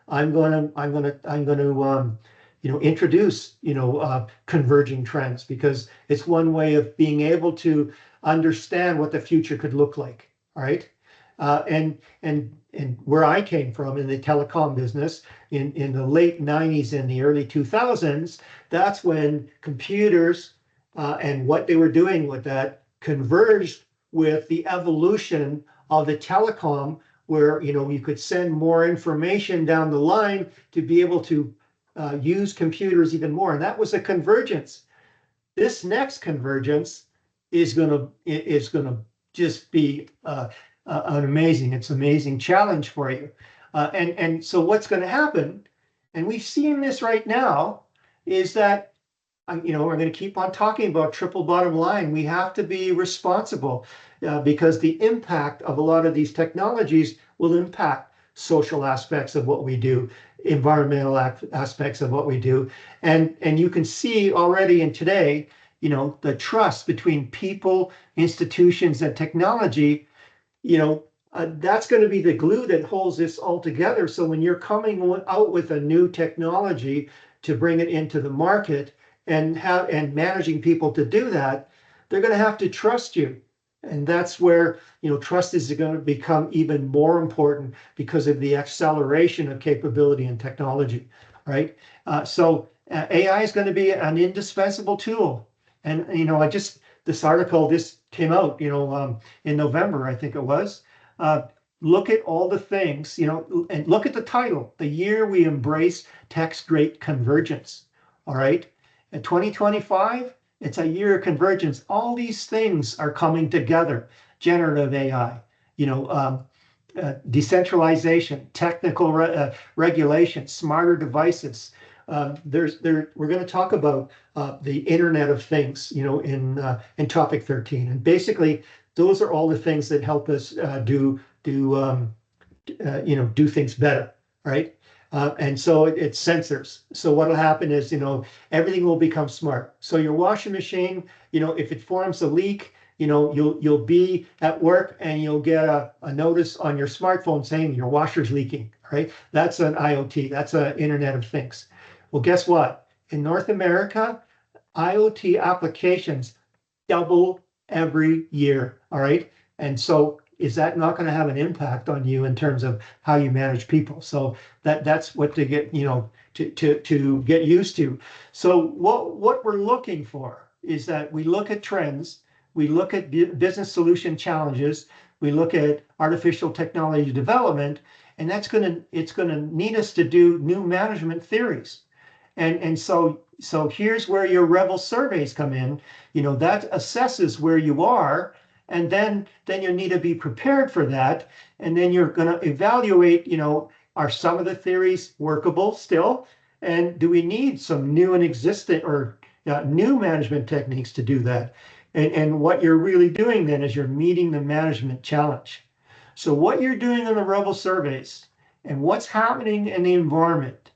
I'm going to introduce converging trends, because it's one way of being able to understand what the future could look like. All right. And where I came from in the telecom business in the late 90s and the early 2000s, that's when computers and what they were doing with that converged with the evolution of the telecom, where you could send more information down the line to be able to use computers even more. And that was a convergence. This next convergence is gonna just be an amazing challenge for you. And so what's going to happen, and we've seen this right now, is that we're going to keep on talking about triple bottom line. We have to be responsible because the impact of a lot of these technologies will impact social aspects of what we do, environmental aspects of what we do. And you can see already in today, the trust between people, institutions, and technology, that's going to be the glue that holds this all together. So when you're coming out with a new technology to bring it into the market, and managing people to do that, they're going to have to trust you. And that's where, trust is going to become even more important because of the acceleration of capability and technology, right? So AI is going to be an indispensable tool. And, this article, this came out, in November, I think it was. Look at all the things, and look at the title: the year we embrace tech's great convergence. All right. In 2025, it's a year of convergence. All these things are coming together: generative AI, decentralization, technical regulation, smarter devices. We're going to talk about the Internet of Things, in topic 13, and basically those are all the things that help us do things better, right? And so it's sensors. So what'll happen is, everything will become smart. So your washing machine, if it forms a leak, you'll be at work and you'll get a notice on your smartphone saying your washer's leaking, right? That's an IoT. That's an Internet of Things. Well, guess what? In North America, IoT applications double every year, all right? And so is that not going to have an impact on you in terms of how you manage people? So that's what to get, to get used to. So what we're looking for is that we look at trends, we look at business solution challenges, we look at artificial technology development, and it's going to need us to do new management theories. And so here's where your rebel surveys come in. That assesses where you are, and then you need to be prepared for that. And then you're going to evaluate, are some of the theories workable still? And do we need some new and existing or new management techniques to do that? And what you're really doing then is you're meeting the management challenge. So what you're doing in the rebel surveys and what's happening in the environment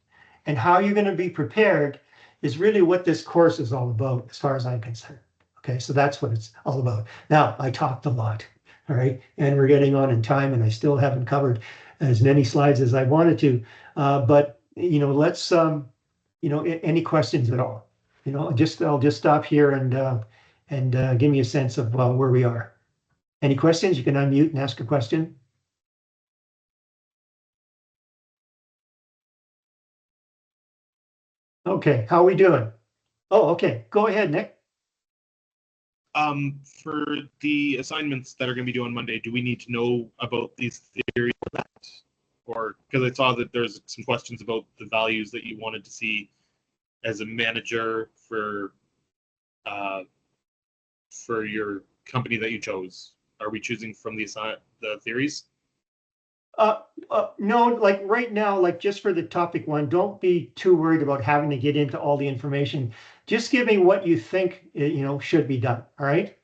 and how you're going to be prepared is really what this course is all about, as far as I'm concerned. Okay, so that's what it's all about. Now, I talked a lot, all right, and we're getting on in time, and I still haven't covered as many slides as I wanted to. But let's any questions at all? I'll just stop here and give me a sense of where we are. Any questions? You can unmute and ask a question. Okay, how are we doing? Oh, okay. Go ahead, Nick. For the assignments that are going to be due on Monday, do we need to know about these theories for that? Or because I saw that there's some questions about the values that you wanted to see as a manager for your company that you chose. Are we choosing from the theories? No, like right now, like just for the topic one, don't be too worried about having to get into all the information. Just give me what you think, should be done. All right.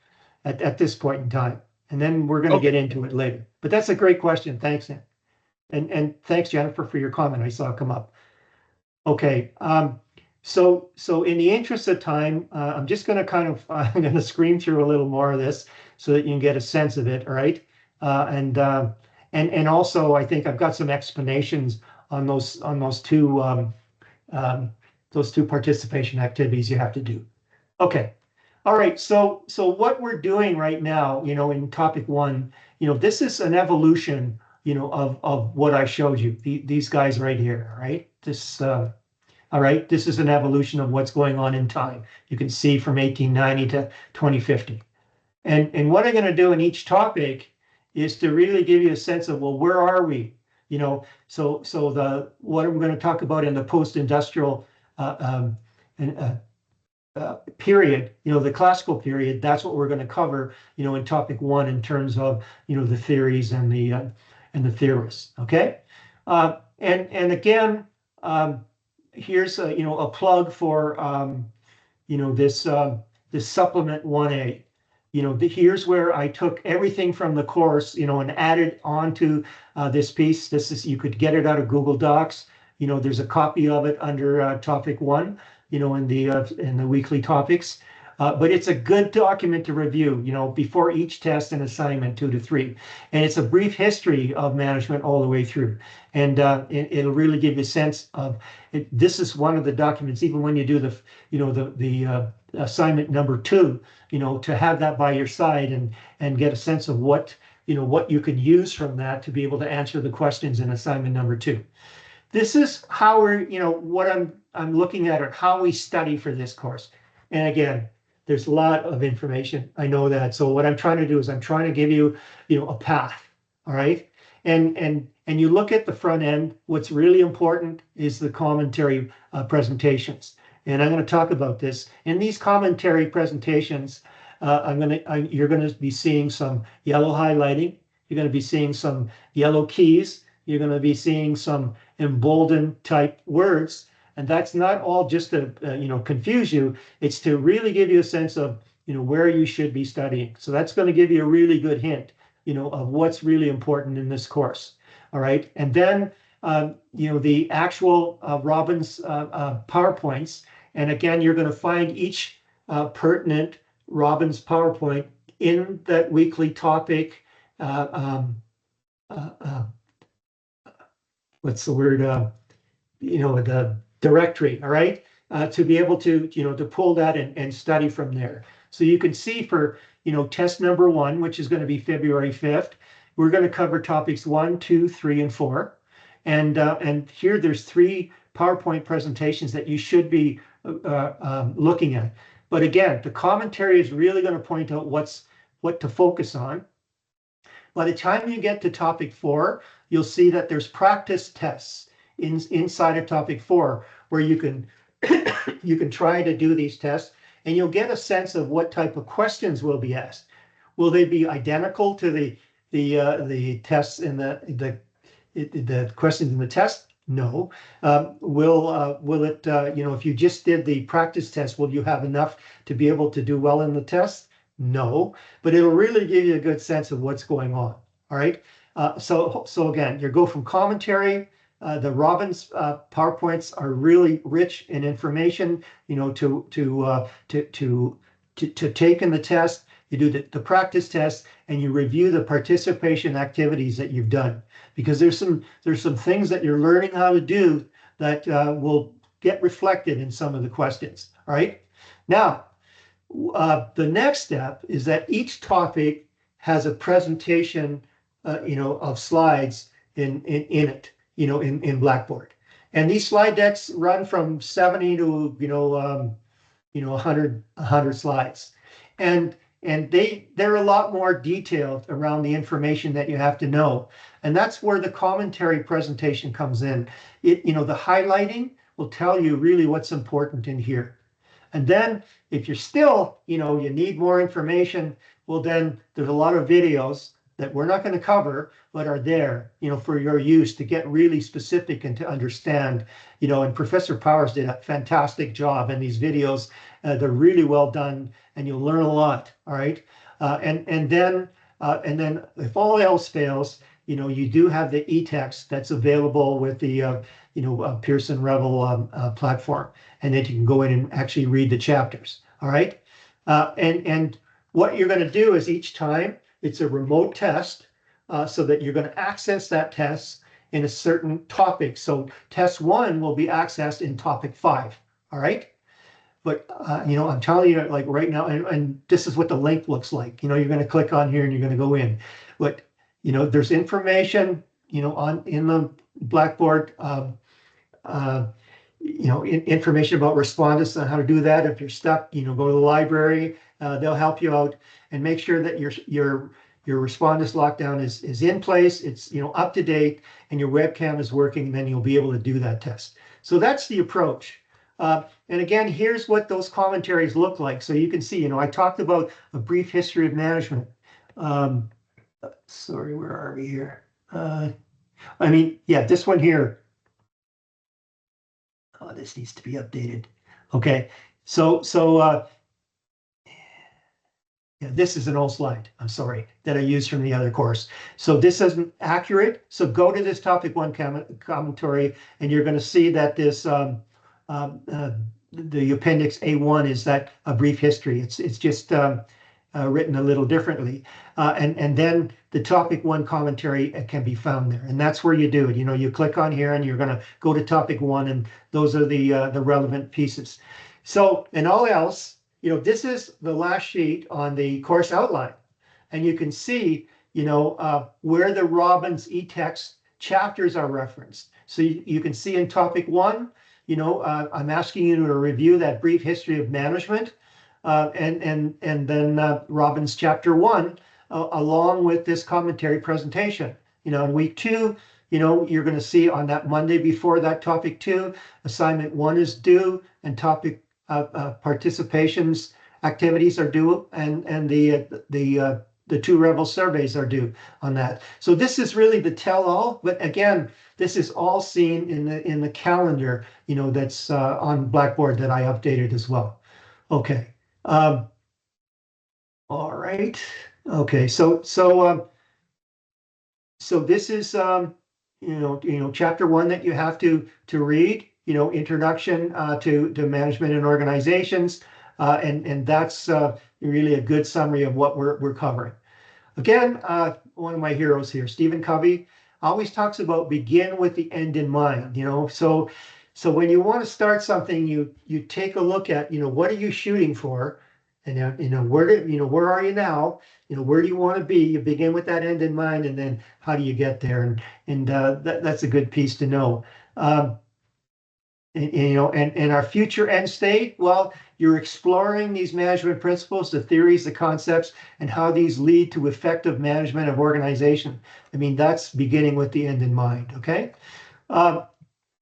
At this point in time. And then we're going to get into it later. But that's a great question. Thanks, Nick. And thanks, Jennifer, for your comment. I saw it come up. Okay. So in the interest of time, I'm just going to I'm going to scream through a little more of this so that you can get a sense of it. All right. And also, I think I've got some explanations on those two participation activities you have to do. Okay. All right. So what we're doing right now, in topic one, this is an evolution, of what I showed you. These guys right here. All right. All right. This is an evolution of what's going on in time. You can see from 1890 to 2050. And what I'm going to do in each topic is to really give you a sense of, well, where are we? So what we're going to talk about in the post-industrial period, the classical period, that's what we're going to cover, in topic one in terms of, the theories and the theorists. Okay. And again, here's a plug for, this supplement 1A. Here's where I took everything from the course, and added onto this piece. You could get it out of Google Docs. There's a copy of it under topic one, in the weekly topics. But it's a good document to review, before each test and assignment 2 to 3. And it's a brief history of management all the way through. And it'll really give you a sense of it. This is one of the documents, even when you do the assignment number 2, to have that by your side and get a sense of what you can use from that to be able to answer the questions in assignment number 2. This is how we're, what I'm looking at, or how we study for this course. And again, there's a lot of information. I know that. So what I'm trying to do is I'm trying to give you, a path. All right. And you look at the front end. What's really important is the commentary presentations. And I'm going to talk about this. In these commentary presentations, you're going to be seeing some yellow highlighting. You're going to be seeing some yellow keys. You're going to be seeing some emboldened type words. And that's not all just to confuse you. It's to really give you a sense of where you should be studying. So that's going to give you a really good hint of what's really important in this course. All right. And then the actual Robin's PowerPoints. And again, you're going to find each pertinent Robin's PowerPoint in that weekly topic. What's the word? The directory. All right. To be able to, to pull that and study from there. So you can see for, test number 1, which is going to be February 5th, we're going to cover topics 1, 2, 3, and 4. And here there's 3 PowerPoint presentations that you should be looking at. But again, the commentary is really going to point out what to focus on. By the time you get to topic 4, you'll see that there's practice tests inside of topic 4 where you can you can try to do these tests, and you'll get a sense of what type of questions will be asked. Will they be identical to the tests in the questions in the test? No. Will it, if you just did the practice test, will you have enough to be able to do well in the test? No, but it'll really give you a good sense of what's going on. All right. So again, you go from commentary. The Robbins PowerPoints are really rich in information, to take in the test. You do the practice test, and you review the participation activities that you've done, because there's some things that you're learning how to do that will get reflected in some of the questions. All right. Now, the next step is that each topic has a presentation, of slides in it, in Blackboard. And these slide decks run from 70 to 100 slides, and they're a lot more detailed around the information that you have to know. And that's where the commentary presentation comes in. The highlighting will tell you really what's important in here. And then if you're still, you need more information, well, then there's a lot of videos that we're not going to cover, but are there, for your use to get really specific and to understand, and Professor Powers did a fantastic job in these videos. They're really well done, and you'll learn a lot. All right. And then if all else fails, you do have the e-text that's available with the, Pearson Revel platform, and then you can go in and actually read the chapters. All right. And what you're going to do is each time it's a remote test, so that you're going to access that test in a certain topic. So test 1 will be accessed in topic 5. All right. But, I'm telling you, like right now, and this is what the link looks like. You're going to click on here and you're going to go in. But, there's information, in the Blackboard, information about respondents and how to do that. If you're stuck, go to the library. They'll help you out, and make sure that your respondents lockdown is in place. It's up to date, and your webcam is working. Then you'll be able to do that test. So that's the approach. And again, here's what those commentaries look like. So you can see, I talked about a brief history of management. Sorry, where are we here? This one here. Oh, this needs to be updated. Okay, so yeah, this is an old slide, I'm sorry, that I used from the other course. So this isn't accurate. So go to this topic 1 commentary, and you're going to see that this the appendix A1 is that a brief history. It's just written a little differently, and then the topic 1 commentary can be found there, and that's where you do it. You click on here, and you're going to go to topic 1, and those are the relevant pieces. So in all else, this is the last sheet on the course outline, and you can see, where the Robbins e-text chapters are referenced. So you can see in topic 1, I'm asking you to review that brief history of management, and then Robbins chapter 1, along with this commentary presentation. In week 2, you're going to see on that Monday before that topic 2, assignment 1 is due, and topic participations activities are due, and the 2 Revel surveys are due on that. So this is really the tell-all, but again, this is all seen in the calendar, that's on Blackboard that I updated as well. Okay. All right. Okay. So this is chapter 1 that you have to read. Introduction to management and organizations, and that's really a good summary of what we're covering. Again, one of my heroes here, Stephen Covey, always talks about begin with the end in mind. So when you want to start something, you take a look at what are you shooting for, And where are you now? Where do you want to be? You begin with that end in mind, and then how do you get there? And that's a good piece to know. Um, and our future end state, well, you're exploring these management principles, the theories, the concepts, and how these lead to effective management of organization. I mean, that's beginning with the end in mind. Okay. Um,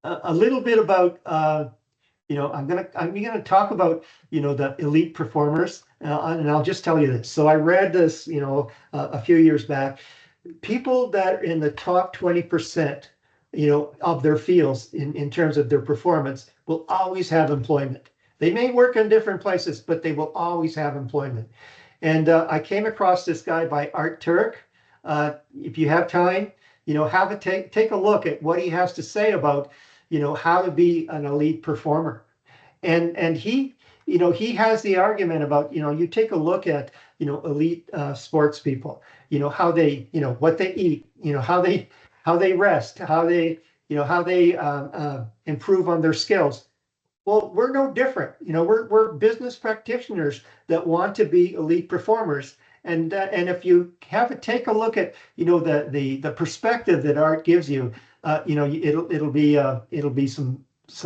a little bit about I'm gonna talk about the elite performers, and I'll just tell you this. So I read this a few years back. People that are in the top 20%, of their fields in terms of their performance will always have employment. They may work in different places, but they will always have employment. And I came across this guy by Art Turk. If you have time, have a take a look at what he has to say about how to be an elite performer. And he has the argument about you take a look at elite sports people, how they what they eat, how they rest, how they improve on their skills. Well, we're no different. We're business practitioners that want to be elite performers. And if you have to take a look at the perspective that art gives you, it'll be some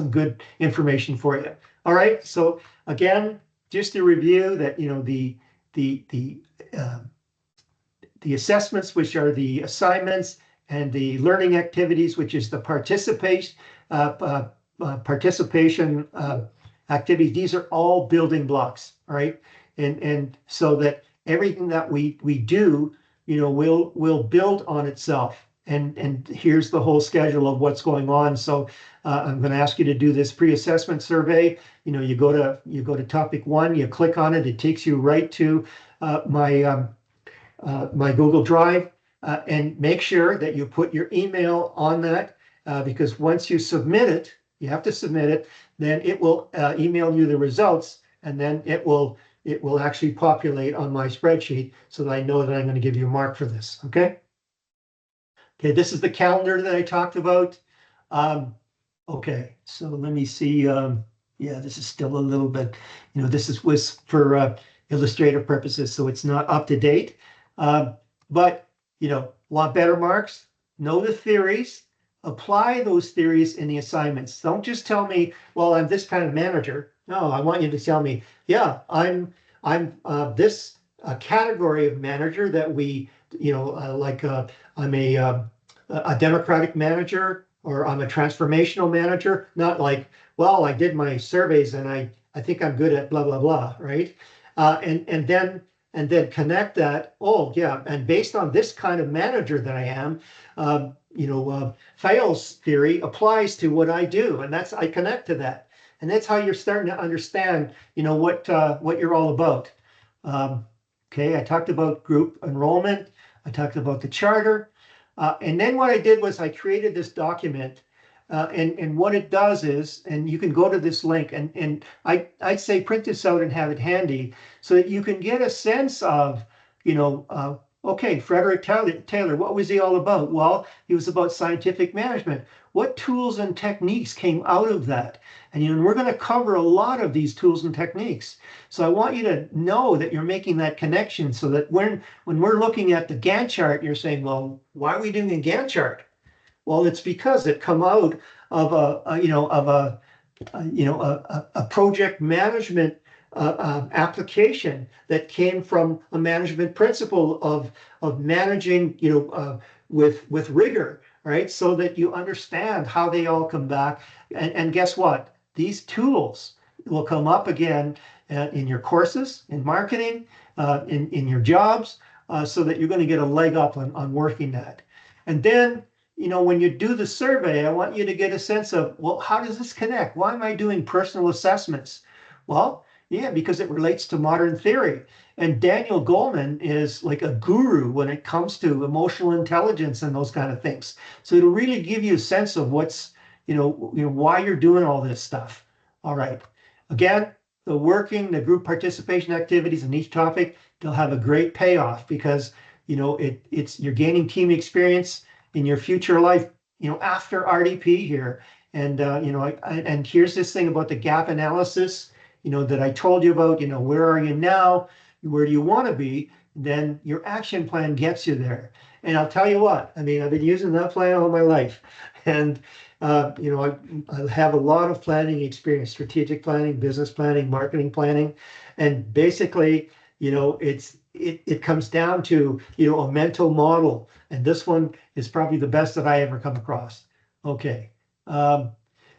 good information for you. All right. So again, just to review that uh, the assessments, which are the assignments, and the learning activities, which is the participation activities. These are all building blocks, all right? And so that everything that we do, will build on itself. And here's the whole schedule of what's going on. So I'm going to ask you to do this pre-assessment survey. You go to topic 1, you click on it, it takes you right to my Google Drive, and make sure that you put your email on that, because once you submit it, you have to submit it, then it will email you the results, and then it will actually populate on my spreadsheet so that I know that I'm going to give you a mark for this. Okay. Okay, this is the calendar that I talked about. Okay, so let me see. Yeah, this is still a little bit, this was for illustrative purposes, so it's not up to date. But, want better marks? Know the theories, apply those theories in the assignments. Don't just tell me, well, I'm this kind of manager. No, I want you to tell me, yeah, I'm this category of manager that we, I'm a democratic manager, or I'm a transformational manager, not like, well, I did my surveys and I think I'm good at blah, blah, blah, right? And then connect that, oh yeah, and based on this kind of manager that I am, Fayol's theory applies to what I do, and I connect to that. And that's how you're starting to understand, what you're all about. Okay, I talked about group enrollment, I talked about the charter, and then what I did was I created this document, and what it does is, and you can go to this link, and I'd say print this out and have it handy so that you can get a sense of, okay, Frederick Taylor, what was he all about? Well, he was about scientific management. What tools and techniques came out of that? And we're going to cover a lot of these tools and techniques. So I want you to know that you're making that connection, so that when we're looking at the Gantt chart, you're saying, well, why are we doing a Gantt chart? Well, it's because it come out of a project management application that came from a management principle of managing, with rigor, right? So that you understand how they all come back. And guess what? These tools will come up again in your courses, in marketing, in your jobs, so that you're going to get a leg up on working that. And then, when you do the survey, I want you to get a sense of, well, how does this connect? Why am I doing personal assessments? Well, yeah, because it relates to modern theory. And Daniel Goleman is like a guru when it comes to emotional intelligence and those kind of things. So it'll really give you a sense of what's, why you're doing all this stuff. All right. Again, the group participation activities in each topic, they'll have a great payoff, because, you're gaining team experience in your future life, after RDP here. And, and here's this thing about the gap analysis. that I told you about, where are you now? Where do you want to be? Then your action plan gets you there. And I'll tell you what, I mean, I've been using that plan all my life. And, I have a lot of planning experience, strategic planning, business planning, marketing planning. And basically, it comes down to, a mental model. And this one is probably the best that I ever come across. Okay.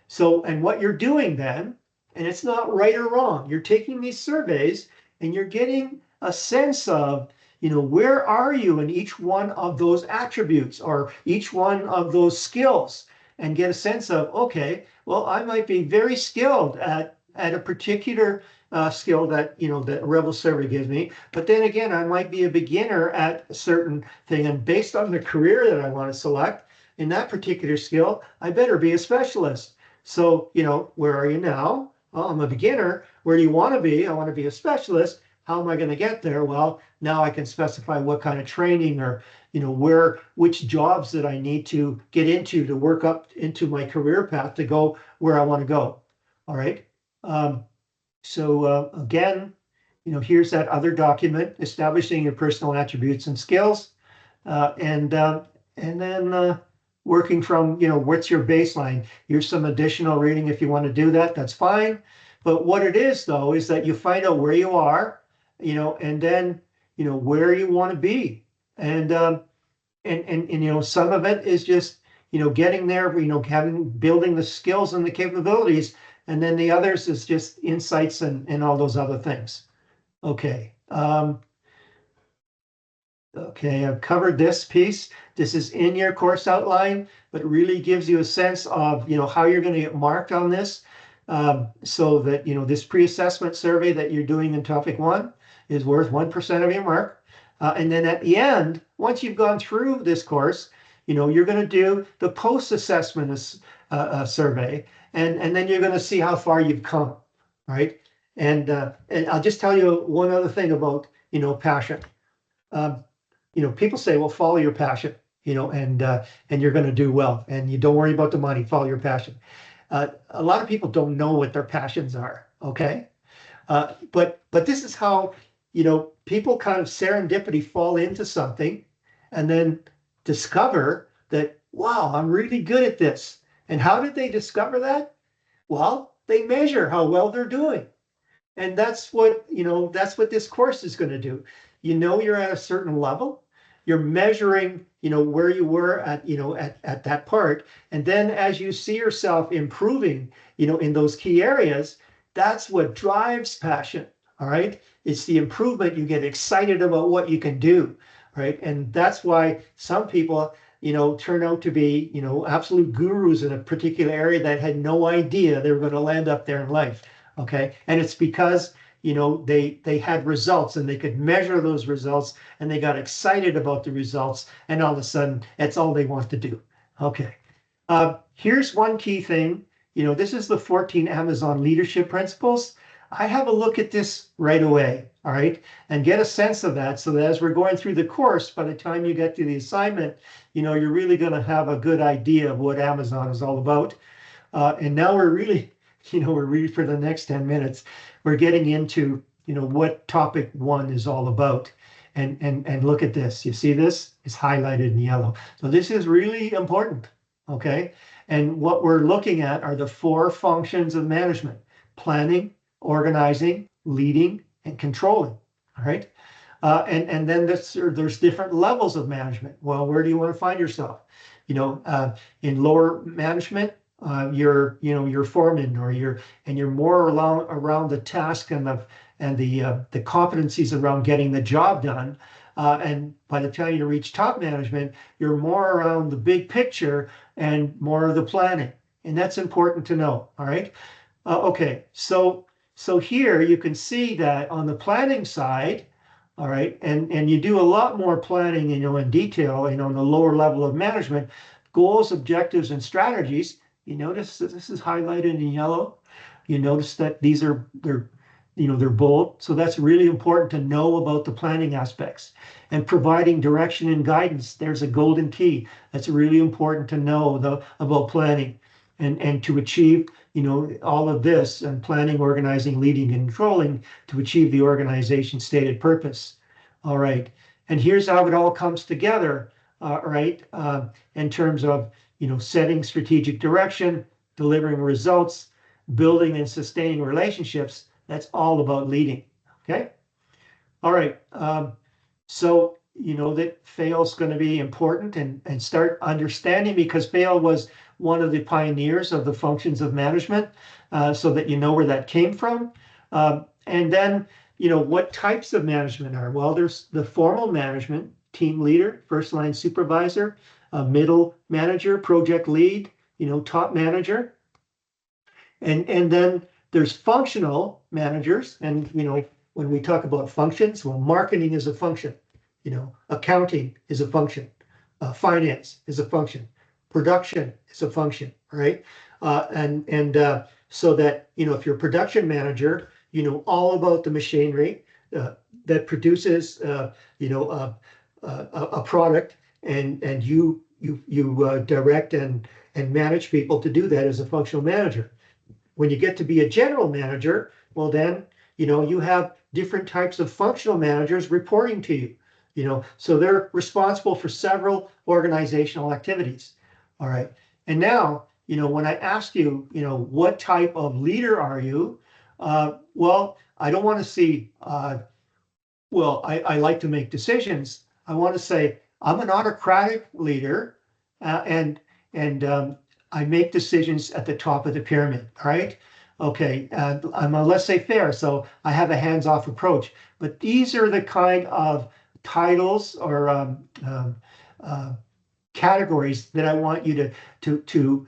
So, and what you're doing then, and it's not right or wrong, you're taking these surveys and you're getting a sense of, where are you in each one of those attributes or each one of those skills, and get a sense of, okay, well, I might be very skilled at a particular skill that, that Rebel survey gives me. But then again, I might be a beginner at a certain thing. And based on the career that I want to select in that particular skill, I better be a specialist. So, where are you now? Well, I'm a beginner. Where do you want to be? I want to be a specialist. How am I going to get there? Well, now I can specify what kind of training or, which jobs that I need to get into to work up into my career path to go where I want to go. All right. So again, here's that other document, establishing your personal attributes and skills. And then working from, what's your baseline? Here's some additional reading if you want to do that, that's fine. But what it is, though, is that you find out where you are, and then, where you want to be. And some of it is just, getting there, building the skills and the capabilities. And then the others is just insights and all those other things. Okay. Okay, I've covered this piece. This is in your course outline, but it really gives you a sense of, how you're going to get marked on this. So that, this pre-assessment survey that you're doing in topic 1 is worth 1% of your mark. And then at the end, once you've gone through this course, you're going to do the post-assessment survey, and then you're going to see how far you've come, right? And I'll just tell you one other thing about, passion. People say, well, follow your passion, and you're going to do well, and you don't worry about the money, follow your passion. A lot of people don't know what their passions are, okay? But this is how, people kind of serendipity fall into something and then discover that, wow, I'm really good at this. And how did they discover that? Well, they measure how well they're doing. And that's what this course is going to do. You're at a certain level. You're measuring, where you were at that part. And then as you see yourself improving, in those key areas, that's what drives passion. All right. It's the improvement. You get excited about what you can do. Right. And that's why some people, turn out to be, absolute gurus in a particular area that had no idea they were going to land up there in life. Okay. And it's because, they had results and they could measure those results and they got excited about the results, and all of a sudden that's all they want to do. Okay. Here's one key thing. This is the 14 Amazon leadership principles. I have a look at this right away. All right. And get a sense of that, so that as we're going through the course, by the time you get to the assignment, you're really going to have a good idea of what Amazon is all about. And now we're really for the next 10 minutes, we're getting into, what topic 1 is all about. And look at this. You see this? It's highlighted in yellow. So this is really important. Okay. And what we're looking at are the 4 functions of management: planning, organizing, leading, and controlling. All right. And then there's different levels of management. Well, where do you want to find yourself? In lower management, you're foreman, or you're more around the task and the competencies around getting the job done. And by the time you reach top management, you're more around the big picture and more of the planning. And that's important to know. All right. Okay. So here you can see that on the planning side, all right, and you do a lot more planning, in detail, on the lower level of management: goals, objectives, and strategies. You notice that this is highlighted in yellow. You notice that they're bold. So that's really important to know about the planning aspects. And providing direction and guidance, there's a golden key. That's really important to know about planning. and to achieve, all of this and planning, organizing, leading, and controlling to achieve the organization's stated purpose. All right. And here's how it all comes together, right? In terms of, setting strategic direction, delivering results, building and sustaining relationships. That's all about leading. Okay. All right. So you know that fail's going to be important, and start understanding, because fail was one of the pioneers of the functions of management, so that you know where that came from. And then, what types of management are? Well, there's the formal management, team leader, first line supervisor, middle manager, project lead, top manager. And then there's functional managers. And, when we talk about functions, well, marketing is a function, accounting is a function, finance is a function, production is a function, right? And so that, if you're a production manager, you know all about the machinery that produces, a product, and you direct and manage people to do that as a functional manager. When you get to be a general manager, well, then, you have different types of functional managers reporting to you, so they're responsible for several organizational activities. All right. And now, when I ask you, what type of leader are you? Well, I don't want to see, well, I like to make decisions. I want to say I'm an autocratic leader, and I make decisions at the top of the pyramid. All right. Okay. I'm a laissez-faire, so I have a hands-off approach. But these are the kind of titles or categories that I want you to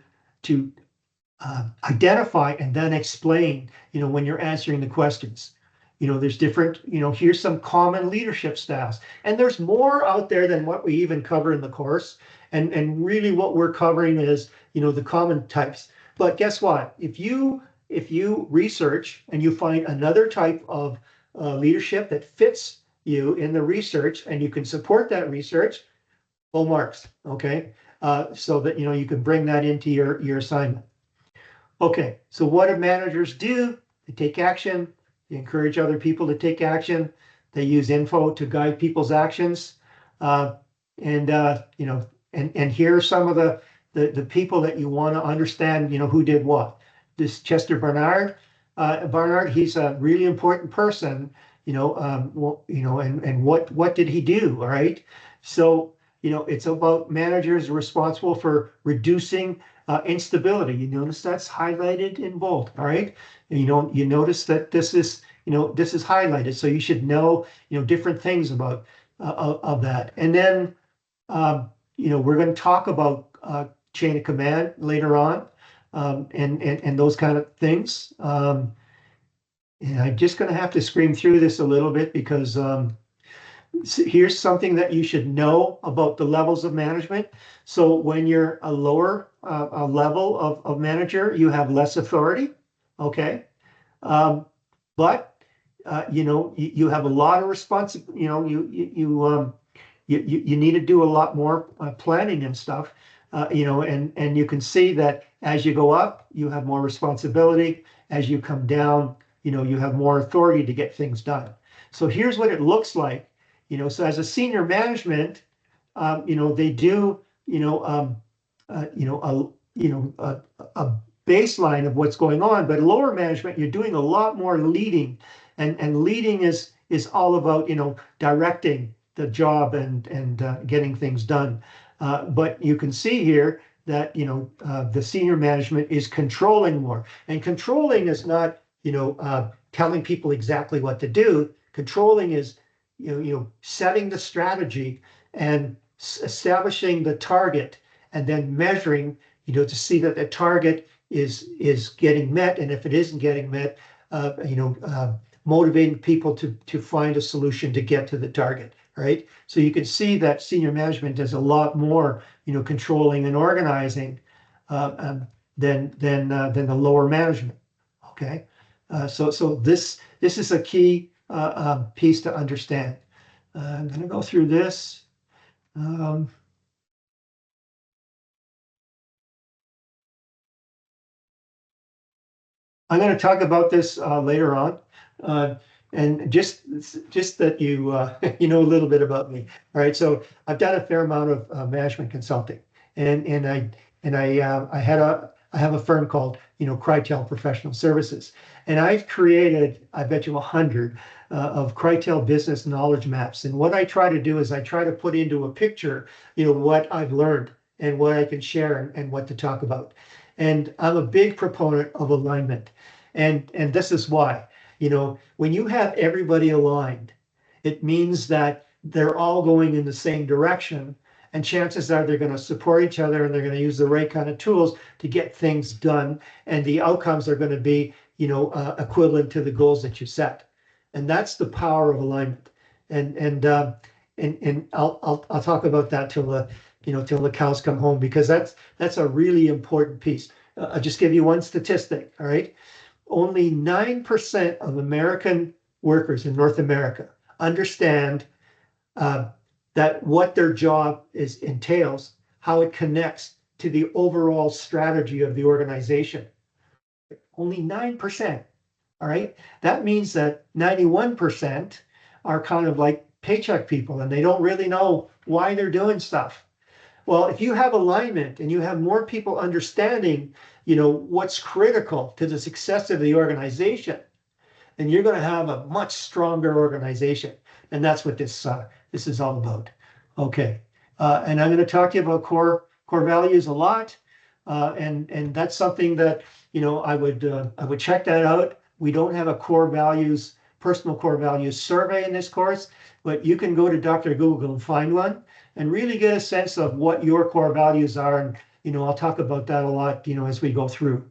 identify and then explain, when you're answering the questions. There's different, here's some common leadership styles. And there's more out there than what we even cover in the course. And really what we're covering is, the common types. But guess what? If you research and you find another type of leadership that fits you in the research, and you can support that research, full marks, okay? So that, you can bring that into your assignment. Okay, so what do managers do? They take action. They encourage other people to take action. They use info to guide people's actions. And here are some of the people that you want to understand, who did what. This Chester Barnard, he's a really important person, and what did he do? All right. So, it's about managers responsible for reducing instability. You notice that's highlighted in bold. All right. And, you notice that this is highlighted. So you should know, different things about of that. And then, we're going to talk about chain of command later on, and those kind of things. And I'm just going to have to scream through this a little bit, because here's something that you should know about the levels of management. So when you're a lower a level of manager, you have less authority. Okay. But you have a lot of responsibility. You need to do a lot more planning and stuff. And you can see that as you go up, you have more responsibility. As you come down, you have more authority to get things done. So here's what it looks like. So as a senior management, they do, a baseline of what's going on. But lower management, you're doing a lot more leading, and leading is all about, directing the job and getting things done. But you can see here that, the senior management is controlling more, and controlling is not, telling people exactly what to do. Controlling is, setting the strategy and establishing the target, and then measuring, to see that the target is getting met. And if it isn't getting met, motivating people to find a solution to get to the target, right? So you can see that senior management does a lot more, controlling and organizing than the lower management. Okay, so this is a key piece to understand. I'm going to go through this. I'm going to talk about this later on, and just that you you know a little bit about me. All right, so I've done a fair amount of management consulting, and I have a firm called Crytel Professional Services, and I've created, I bet you 100 of Crytel business knowledge maps. And what I try to do is I try to put into a picture, what I've learned and what I can share and what to talk about. And I'm a big proponent of alignment. And this is why, when you have everybody aligned, it means that they're all going in the same direction. And chances are they're going to support each other and they're going to use the right kind of tools to get things done. And the outcomes are going to be, equivalent to the goals that you set. And that's the power of alignment. And I'll talk about that till the cows come home, because that's a really important piece. I'll just give you one statistic. All right. Only 9% of American workers in North America understand that what their job entails, how it connects to the overall strategy of the organization. Only 9%. All right. That means that 91% are kind of like paycheck people and they don't really know why they're doing stuff. Well, if you have alignment and you have more people understanding, what's critical to the success of the organization, then you're going to have a much stronger organization. And that's what this is all about. Okay. And I'm going to talk to you about core values a lot. And that's something that, I would check that out. We don't have a personal core values survey in this course, but you can go to Dr. Google and find one and really get a sense of what your core values are. And, I'll talk about that a lot, as we go through.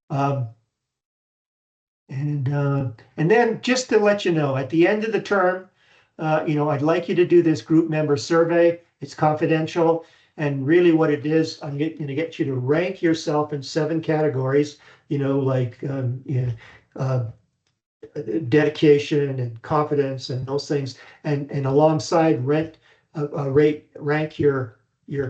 And then just to let you know, at the end of the term, I'd like you to do this group member survey. It's confidential. And really what it is, I'm going to get you to rank yourself in 7 categories, like dedication and confidence and those things. And alongside rank your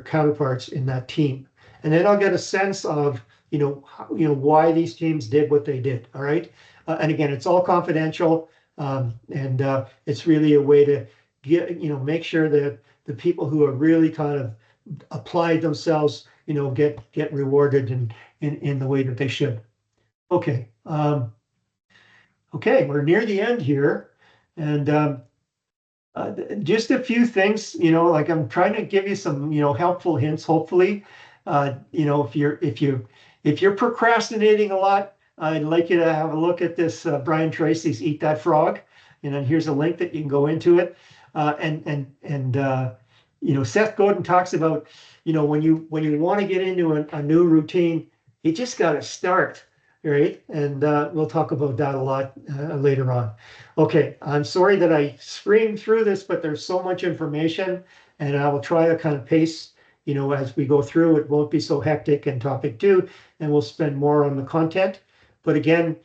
counterparts in that team. And then I'll get a sense of, why these teams did what they did. All right. And again, it's all confidential. And it's really a way to make sure that the people who have really kind of applied themselves, get rewarded in the way that they should. Okay. Okay, we're near the end here. And just a few things, like I'm trying to give you some, helpful hints, hopefully. If you're procrastinating a lot, I'd like you to have a look at this Brian Tracy's Eat That Frog. And then here's a link that you can go into it. Seth Godin talks about, when you want to get into a new routine, you just got to start, right? And we'll talk about that a lot later on. Okay, I'm sorry that I screamed through this, but there's so much information, and I will try to kind of pace, as we go through. It won't be so hectic in topic 2, and we'll spend more on the content. But again,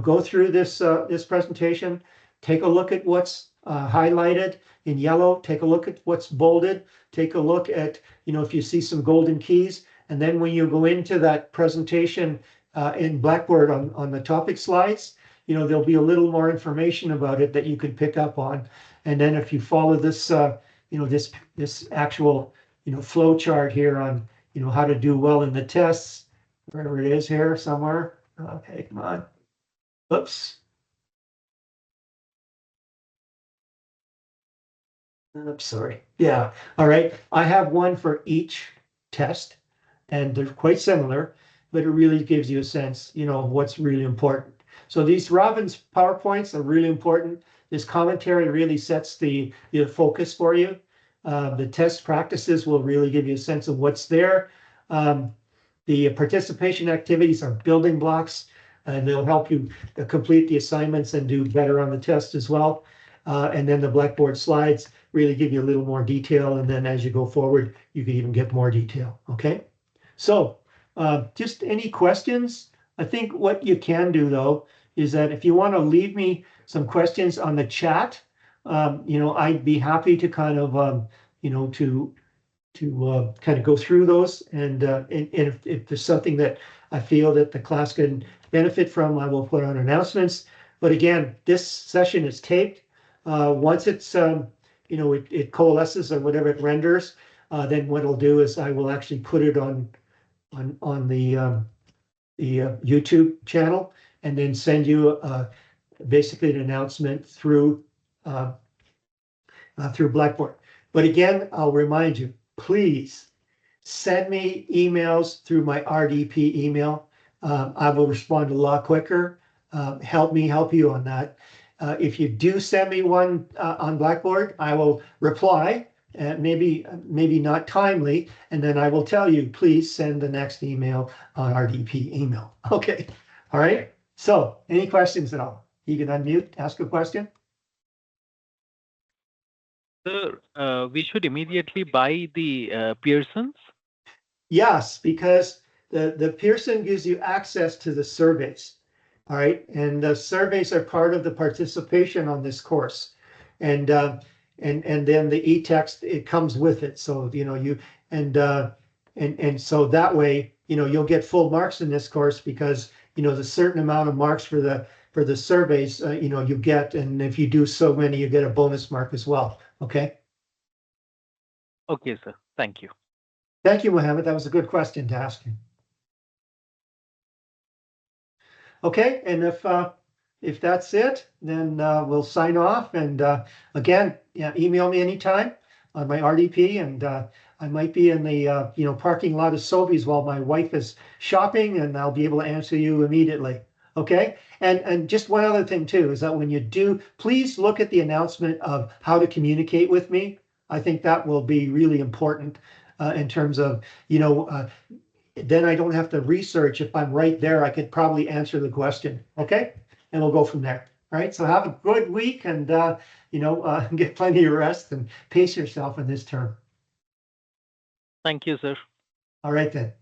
go through this presentation, take a look at what's highlighted in yellow, take a look at what's bolded, take a look at, if you see some golden keys, and then when you go into that presentation in Blackboard on the topic slides, there'll be a little more information about it that you can pick up on. And then if you follow this, this actual, flow chart here on, how to do well in the tests, wherever it is here somewhere. Okay, come on. Oops. I'm sorry. Yeah. All right. I have one for each test, and they're quite similar, but it really gives you a sense, what's really important. So these Robin's PowerPoints are really important. This commentary really sets the focus for you. The test practices will really give you a sense of what's there. The participation activities are building blocks, and they'll help you complete the assignments and do better on the test as well. And then the Blackboard slides really give you a little more detail. And then as you go forward, you can even get more detail. Okay. So just any questions? I think what you can do, though, is that if you want to leave me some questions on the chat, I'd be happy to kind of, kind of go through those. And if there's something that I feel that the class can benefit from, I will put on announcements. But again, this session is taped. Once it's, it coalesces or whatever it renders, then what I'll do is I will actually put it on the YouTube channel and then send you basically an announcement through Blackboard. But again, I'll remind you, please send me emails through my RDP email. I will respond a lot quicker. Help me help you on that. If you do send me one on Blackboard, I will reply, maybe not timely, and then I will tell you, please send the next email on RDP email. Okay, all right. So any questions at all? You can unmute, ask a question. Sir, we should immediately buy the Pearsons. Yes, because the Pearson gives you access to the surveys. All right, and the surveys are part of the participation on this course, and then the e-text, it comes with it. So and so that way you'll get full marks in this course because there's a certain amount of marks for the surveys you get, and if you do so many, you get a bonus mark as well. Okay. Okay, sir. Thank you. Thank you, Mohammed. That was a good question to ask you. Okay, and if that's it, then we'll sign off. And again, email me anytime on my RDP, and I might be in the parking lot of Sobeys while my wife is shopping, and I'll be able to answer you immediately. Okay, and just one other thing too is that when you do, please look at the announcement of how to communicate with me. I think that will be really important in terms of then I don't have to research. If I'm right there, I could probably answer the question. Okay, and we'll go from there. All right. So have a good week, and get plenty of rest and pace yourself in this term. Thank you, sir. All right then.